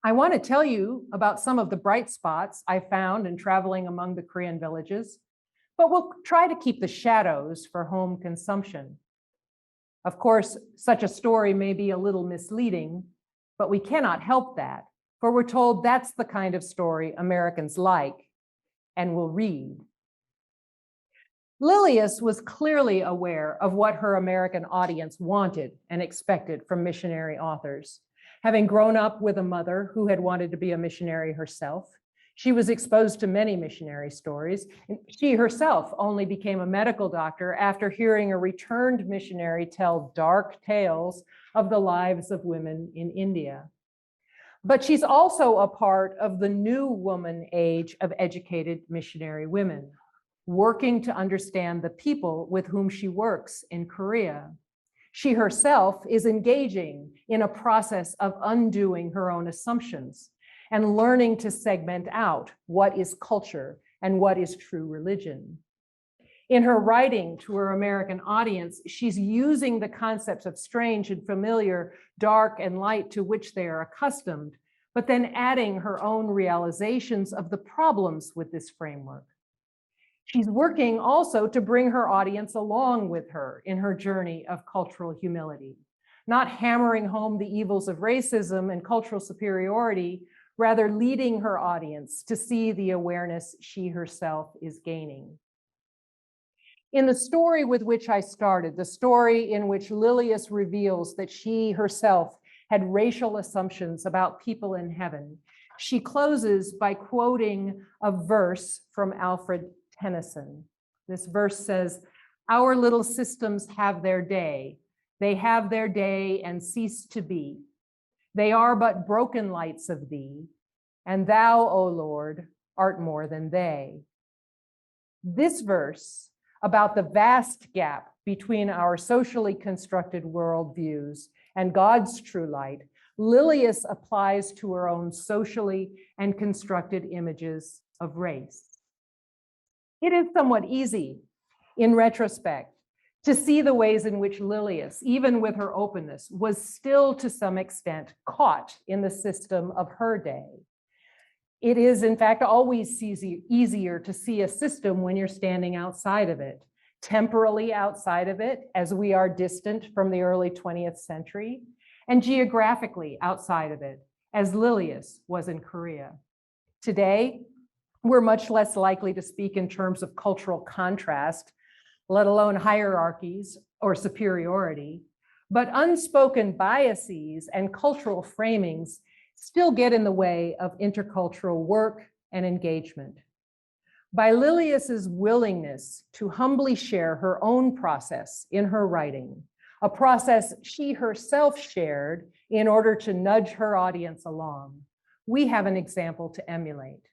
I want to tell you about some of the bright spots I found in traveling among the Korean villages, but we'll try to keep the shadows for home consumption. Of course, such a story may be a little misleading, but we cannot help that, for we're told that's the kind of story Americans like and will read. Lilius was clearly aware of what her American audience wanted and expected from missionary authors. Having grown up with a mother who had wanted to be a missionary herself, she was exposed to many missionary stories. And she herself only became a medical doctor after hearing a returned missionary tell dark tales of the lives of women in India. But she's also a part of the new woman age of educated missionary women, working to understand the people with whom she works in Korea. She herself is engaging in a process of undoing her own assumptions and learning to segment out what is culture and what is true religion. In her writing to her American audience, she's using the concepts of strange and familiar, dark and light to which they are accustomed, but then adding her own realizations of the problems with this framework. She's working also to bring her audience along with her in her journey of cultural humility, not hammering home the evils of racism and cultural superiority, rather leading her audience to see the awareness she herself is gaining. In the story with which I started, the story in which Lilius reveals that she herself had racial assumptions about people in heaven, she closes by quoting a verse from Alfred Tennyson. This verse says, "Our little systems have their day. They have their day and cease to be. They are but broken lights of thee, and thou, O Lord, art more than they." This verse about the vast gap between our socially constructed worldviews and God's true light Lilius applies to her own socially and constructed images of race. It is somewhat easy, in retrospect, to see the ways in which Lilius, even with her openness, was still to some extent caught in the system of her day. It is, in fact, always easier to see a system when you're standing outside of it, temporally outside of it, as we are distant from the early 20th century, and geographically outside of it, as Lilius was in Korea. Today, we're much less likely to speak in terms of cultural contrast, let alone hierarchies or superiority, but unspoken biases and cultural framings still get in the way of intercultural work and engagement. By Lilius's willingness to humbly share her own process in her writing, a process she herself shared in order to nudge her audience along, we have an example to emulate.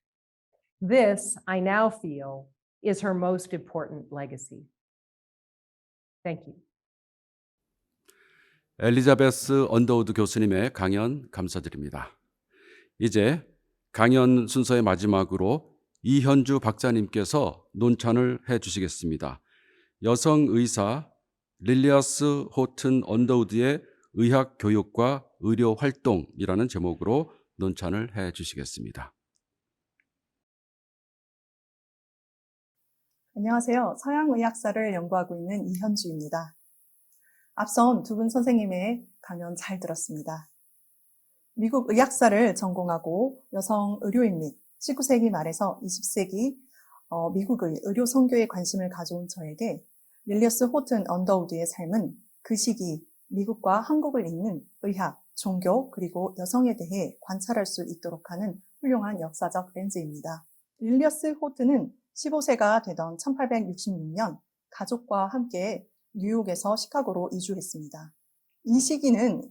This, I now feel, is her most important legacy. Thank you. 엘리자베스 언더우드 교수님의 강연 감사드립니다. 이제 강연 순서의 마지막으로 이현주 박사님께서 논찬을 해주시겠습니다. 여성 의사 릴리어스 호튼 언더우드의 의학 교육과 의료 활동이라는 제목으로 논찬을 해주시겠습니다. 안녕하세요. 서양의학사를 연구하고 있는 이현주입니다. 앞선 두 분 선생님의 강연 잘 들었습니다. 미국 의학사를 전공하고 여성 의료인 및 19세기 말에서 20세기 미국의 의료 선교에 관심을 가져온 저에게 릴리어스 호튼 언더우드의 삶은 그 시기 미국과 한국을 잇는 의학, 종교, 그리고 여성에 대해 관찰할 수 있도록 하는 훌륭한 역사적 렌즈입니다. 릴리어스 호튼은 15세가 되던 1866년 가족과 함께 뉴욕에서 시카고로 이주했습니다. 이 시기는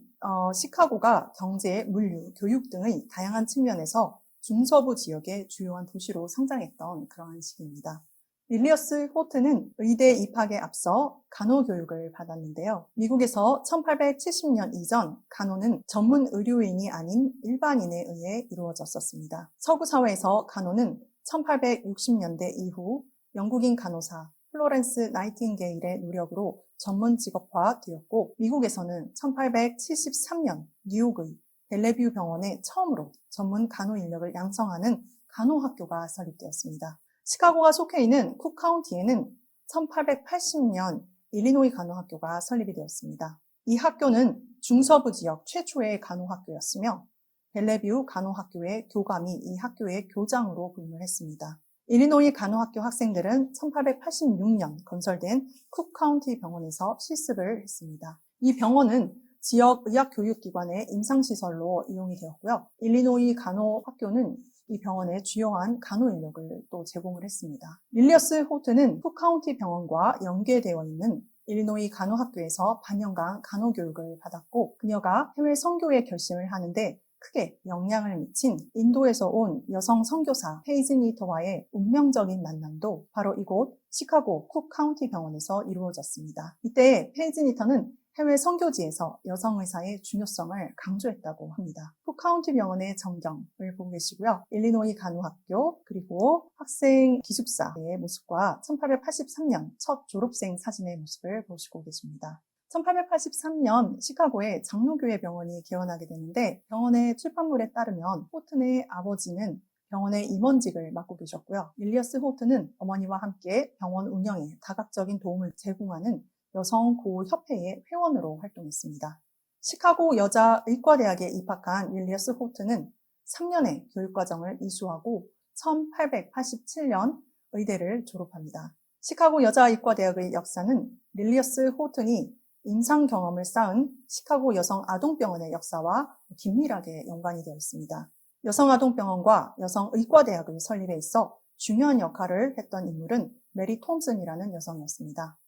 시카고가 경제, 물류, 교육 등의 다양한 측면에서 중서부 지역의 주요한 도시로 성장했던 그러한 시기입니다. 릴리어스 호튼은 의대 입학에 앞서 간호 교육을 받았는데요. 미국에서 1870년 이전 간호는 전문 의료인이 아닌 일반인에 의해 이루어졌었습니다. 서구 사회에서 간호는 1860년대 이후 영국인 간호사 플로렌스 나이팅게일의 노력으로 전문 직업화되었고 미국에서는 1873년 뉴욕의 벨레뷰 병원에 처음으로 전문 간호 인력을 양성하는 간호학교가 설립되었습니다. 시카고가 속해 있는 쿡 카운티에는 1880년 일리노이 간호학교가 설립이 되었습니다. 이 학교는 중서부 지역 최초의 간호학교였으며 벨레뷰 간호학교의 교감이 이 학교의 교장으로 근무를 했습니다. 일리노이 간호학교 학생들은 1886년 건설된 쿡 카운티 병원에서 실습을 했습니다. 이 병원은 지역 의학교육기관의 임상시설로 이용이 되었고요. 일리노이 간호학교는 이 병원의 주요한 간호 인력을 또 제공을 했습니다. 릴리어스 호튼은 쿡 카운티 병원과 연계되어 있는 일리노이 간호학교에서 반년간 간호 교육을 받았고 그녀가 해외 선교의 결심을 하는데 크게 영향을 미친 인도에서 온 여성 선교사 페이즈 니터와의 운명적인 만남도 바로 이곳 시카고 쿡 카운티 병원에서 이루어졌습니다. 이때 페이즈 니터는 해외 선교지에서 여성 의사의 중요성을 강조했다고 합니다. 쿡 카운티 병원의 전경을 보고 계시고요. 일리노이 간호학교 그리고 학생 기숙사의 모습과 1883년 첫 졸업생 사진의 모습을 보시고 계십니다. 1883년 시카고에 장로교회 병원이 개원하게 되는데 병원의 출판물에 따르면 호튼의 아버지는 병원의 임원직을 맡고 계셨고요. 릴리어스 호튼은 어머니와 함께 병원 운영에 다각적인 도움을 제공하는 여성 고협회의 회원으로 활동했습니다. 시카고 여자의과대학에 입학한 릴리어스 호튼은 3년의 교육과정을 이수하고 1887년 의대를 졸업합니다. 시카고 여자의과대학의 역사는 릴리어스 호튼이 임상 경험을 쌓은 시카고 여성아동병원의 역사와 긴밀하게 연관이 되어 있습니다. 여성아동병원과 여성의과대학의 설립에 있어 중요한 역할을 했던 인물은 메리 톰슨이라는 여성이었습니다.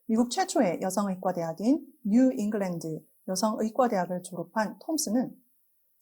미국 최초의 여성의과대학인 뉴 잉글랜드 여성의과대학을 졸업한 톰슨은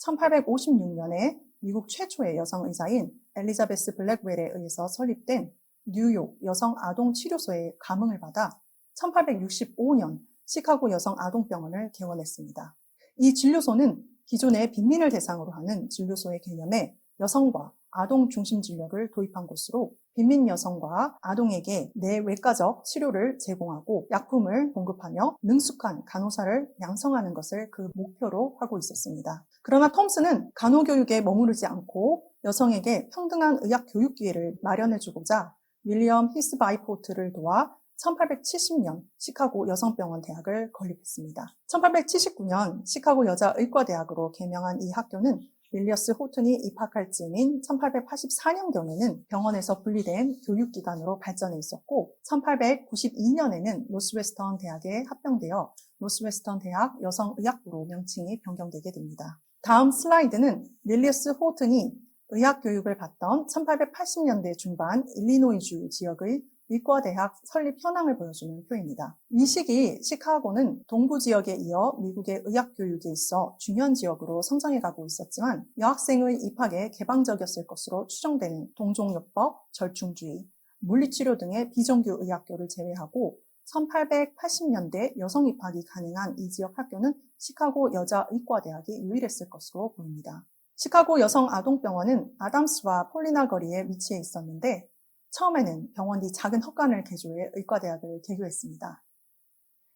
1856년에 미국 최초의 여성의사인 엘리자베스 블랙웰에 의해서 설립된 뉴욕 여성아동치료소의 감흥을 받아 1865년 시카고 여성아동병원을 개원했습니다. 이 진료소는 기존의 빈민을 대상으로 하는 진료소의 개념에 여성과 아동 중심 진료를 도입한 곳으로 빈민 여성과 아동에게 내외과적 치료를 제공하고 약품을 공급하며 능숙한 간호사를 양성하는 것을 그 목표로 하고 있었습니다. 그러나 톰스는 간호교육에 머무르지 않고 여성에게 평등한 의학 교육 기회를 마련해주고자 윌리엄 히스바이포트를 도와 1870년 시카고 여성병원 대학을 건립했습니다. 1879년 시카고 여자의과대학으로 개명한 이 학교는 릴리어스 호튼이 입학할 즈음인 1884년경에는 병원에서 분리된 교육기관으로 발전해 있었고 1892년에는 노스웨스턴 대학에 합병되어 노스웨스턴 대학 여성의학부로 명칭이 변경되게 됩니다. 다음 슬라이드는 릴리어스 호튼이 의학 교육을 받던 1880년대 중반 일리노이주 지역의 의과대학 설립 현황을 보여주는 표입니다. 이 시기 시카고는 동부 지역에 이어 미국의 의학 교육에 있어 중요한 지역으로 성장해가고 있었지만 여학생의 입학에 개방적이었을 것으로 추정되는 동종요법, 절충주의, 물리치료 등의 비정규 의학교를 제외하고 1880년대 여성 입학이 가능한 이 지역 학교는 시카고 여자의과대학이 유일했을 것으로 보입니다. 시카고 여성아동병원은 아담스와 폴리나 거리에 위치해 있었는데 처음에는 병원 뒤 작은 헛간을 개조해 의과대학을 개교했습니다.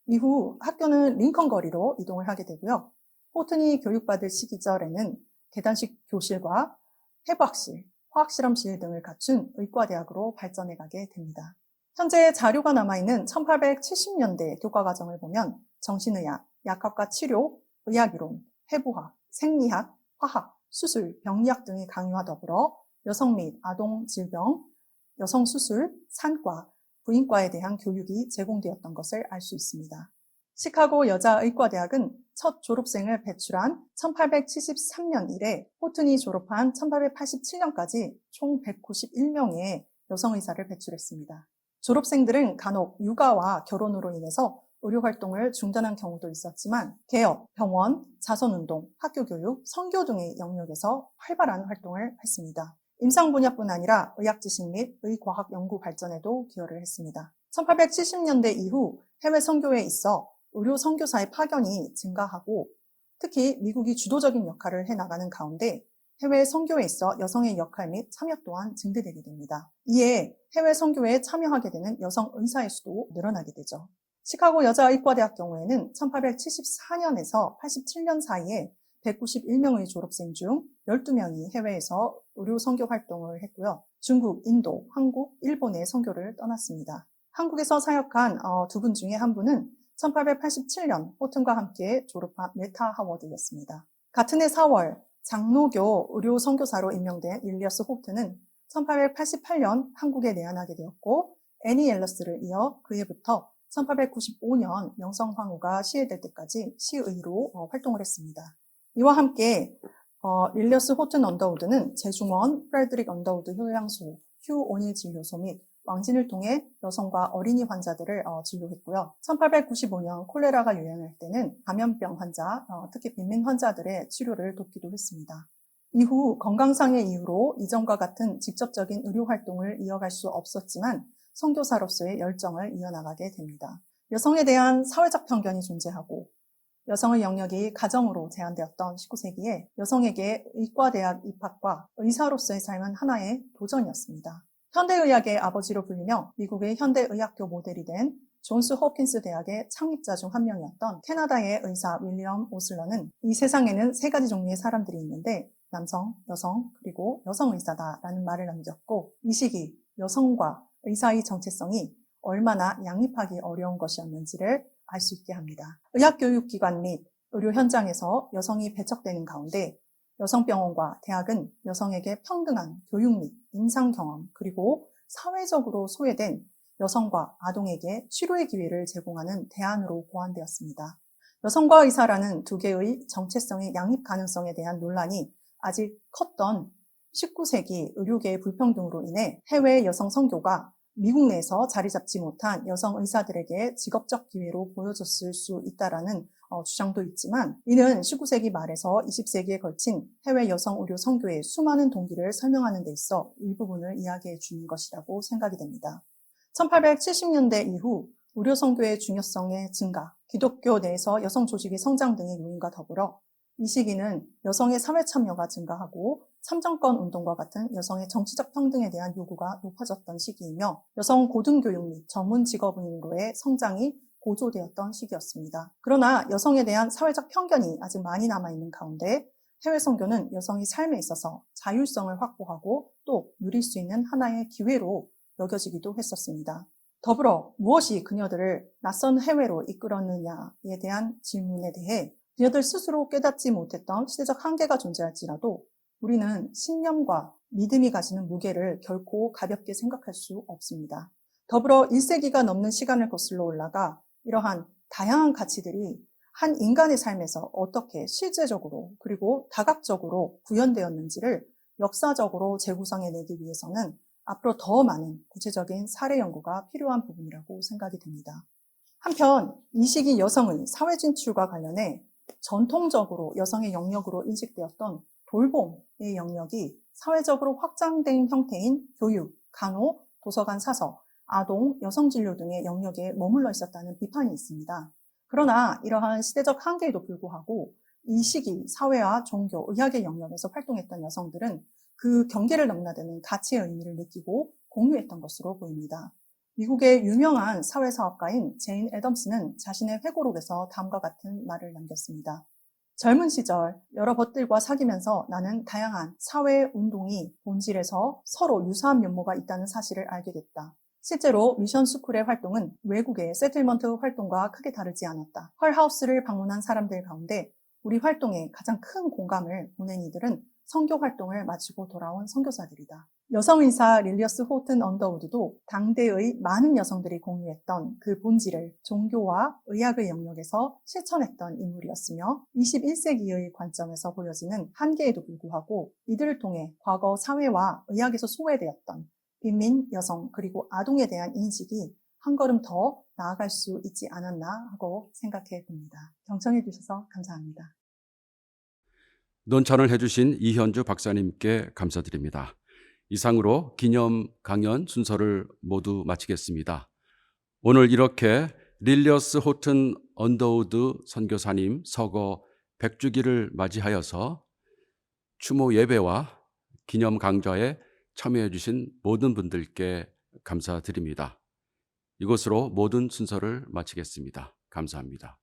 이후 학교는 링컨 거리로 이동을 하게 되고요. 호튼이 교육받을 시기절에는 계단식 교실과 해부학실, 화학실험실 등을 갖춘 의과대학으로 발전해가게 됩니다. 현재 자료가 남아있는 1870년대 교과과정을 보면 정신의학, 약학과 치료, 의학이론, 해부학, 생리학, 화학, 수술, 병리학 등의 강의와 더불어 여성 및 아동 질병, 여성 수술, 산과, 부인과에 대한 교육이 제공되었던 것을 알 수 있습니다. 시카고 여자의과대학은 첫 졸업생을 배출한 1873년 이래 호튼이 졸업한 1887년까지 총 191명의 여성의사를 배출했습니다. 졸업생들은 간혹 육아와 결혼으로 인해서 의료활동을 중단한 경우도 있었지만 개업, 병원, 자선운동, 학교교육, 선교 등의 영역에서 활발한 활동을 했습니다. 임상 분야뿐 아니라 의학 지식 및 의과학 연구 발전에도 기여를 했습니다. 1870년대 이후 해외 선교에 있어 의료 선교사의 파견이 증가하고 특히 미국이 주도적인 역할을 해나가는 가운데 해외 선교에 있어 여성의 역할 및 참여 또한 증대되게 됩니다. 이에 해외 선교에 참여하게 되는 여성 의사의 수도 늘어나게 되죠. 시카고 여자의과대학 경우에는 1874년에서 87년 사이에 191명의 졸업생 중 12명이 해외에서 의료 선교 활동을 했고요. 중국, 인도, 한국, 일본의 선교를 떠났습니다. 한국에서 사역한 두 분 중에 한 분은 1887년 호튼과 함께 졸업한 메타 하워드였습니다. 같은 해 4월 장로교 의료 선교사로 임명된 릴리어스 호튼은 1888년 한국에 내한하게 되었고 애니 앨러스를 이어 그 해부터 1895년 명성황후가 시해될 때까지 시의로 활동을 했습니다. 이와 함께 릴리어스 호튼 언더우드는 제중원, 프레드릭 언더우드 효양소, 휴 오닐 진료소 및 왕진을 통해 여성과 어린이 환자들을 진료했고요. 1895년 콜레라가 유행할 때는 감염병 환자, 특히 빈민 환자들의 치료를 돕기도 했습니다. 이후 건강상의 이유로 이전과 같은 직접적인 의료 활동을 이어갈 수 없었지만 선교사로서의 열정을 이어나가게 됩니다. 여성에 대한 사회적 편견이 존재하고 여성의 영역이 가정으로 제한되었던 19세기에 여성에게 의과대학 입학과 의사로서의 삶은 하나의 도전이었습니다. 현대의학의 아버지로 불리며 미국의 현대의학교 모델이 된 존스 호킨스 대학의 창립자 중 한 명이었던 캐나다의 의사 윌리엄 오슬러는 이 세상에는 세 가지 종류의 사람들이 있는데 남성, 여성, 그리고 여성 의사다라는 말을 남겼고 이 시기 여성과 의사의 정체성이 얼마나 양립하기 어려운 것이었는지를 알 수 있게 합니다. 의학교육기관 및 의료 현장에서 여성이 배척되는 가운데 여성병원과 대학은 여성에게 평등한 교육 및 임상 경험 그리고 사회적으로 소외된 여성과 아동에게 치료의 기회를 제공하는 대안으로 보완되었습니다. 여성과 의사라는 두 개의 정체성의 양립 가능성에 대한 논란이 아직 컸던 19세기 의료계의 불평등으로 인해 해외 여성 선교가 미국 내에서 자리 잡지 못한 여성 의사들에게 직업적 기회로 보여졌을 수 있다라는 주장도 있지만 이는 19세기 말에서 20세기에 걸친 해외 여성 의료 선교의 수많은 동기를 설명하는 데 있어 일부분을 이야기해 주는 것이라고 생각이 됩니다. 1870년대 이후 의료 선교의 중요성의 증가, 기독교 내에서 여성 조직의 성장 등의 요인과 더불어 이 시기는 여성의 사회 참여가 증가하고 참정권 운동과 같은 여성의 정치적 평등에 대한 요구가 높아졌던 시기이며 여성 고등교육 및 전문 직업인으로의 성장이 고조되었던 시기였습니다. 그러나 여성에 대한 사회적 편견이 아직 많이 남아있는 가운데 해외 선교는 여성이 삶에 있어서 자율성을 확보하고 또 누릴 수 있는 하나의 기회로 여겨지기도 했었습니다. 더불어 무엇이 그녀들을 낯선 해외로 이끌었느냐에 대한 질문에 대해 그녀들 스스로 깨닫지 못했던 시대적 한계가 존재할지라도 우리는 신념과 믿음이 가지는 무게를 결코 가볍게 생각할 수 없습니다. 더불어 1세기가 넘는 시간을 거슬러 올라가 이러한 다양한 가치들이 한 인간의 삶에서 어떻게 실제적으로 그리고 다각적으로 구현되었는지를 역사적으로 재구성해내기 위해서는 앞으로 더 많은 구체적인 사례 연구가 필요한 부분이라고 생각이 됩니다. 한편 이 시기 여성의 사회 진출과 관련해 전통적으로 여성의 영역으로 인식되었던 돌봄의 영역이 사회적으로 확장된 형태인 교육, 간호, 도서관 사서, 아동, 여성 진료 등의 영역에 머물러 있었다는 비판이 있습니다. 그러나 이러한 시대적 한계에도 불구하고 이 시기 사회와 종교, 의학의 영역에서 활동했던 여성들은 그 경계를 넘나드는 가치의 의미를 느끼고 공유했던 것으로 보입니다. 미국의 유명한 사회사업가인 제인 애덤스는 자신의 회고록에서 다음과 같은 말을 남겼습니다. 젊은 시절 여러 벗들과 사귀면서 나는 다양한 사회운동이 본질에서 서로 유사한 면모가 있다는 사실을 알게 됐다. 실제로 미션 스쿨의 활동은 외국의 세틀먼트 활동과 크게 다르지 않았다. 헐하우스를 방문한 사람들 가운데 우리 활동에 가장 큰 공감을 보낸 이들은 선교 활동을 마치고 돌아온 선교사들이다. 여성의사 릴리어스 호튼 언더우드도 당대의 많은 여성들이 공유했던 그 본질을 종교와 의학의 영역에서 실천했던 인물이었으며 21세기의 관점에서 보여지는 한계에도 불구하고 이들을 통해 과거 사회와 의학에서 소외되었던 빈민, 여성, 그리고 아동에 대한 인식이 한 걸음 더 나아갈 수 있지 않았나 하고 생각해 봅니다. 경청해 주셔서 감사합니다. 논찬을 해주신 이현주 박사님께 감사드립니다. 이상으로 기념 강연 순서를 모두 마치겠습니다. 오늘 이렇게 릴리어스 호튼 언더우드 선교사님 서거 100주기를 맞이하여서 추모 예배와 기념 강좌에 참여해 주신 모든 분들께 감사드립니다. 이것으로 모든 순서를 마치겠습니다. 감사합니다.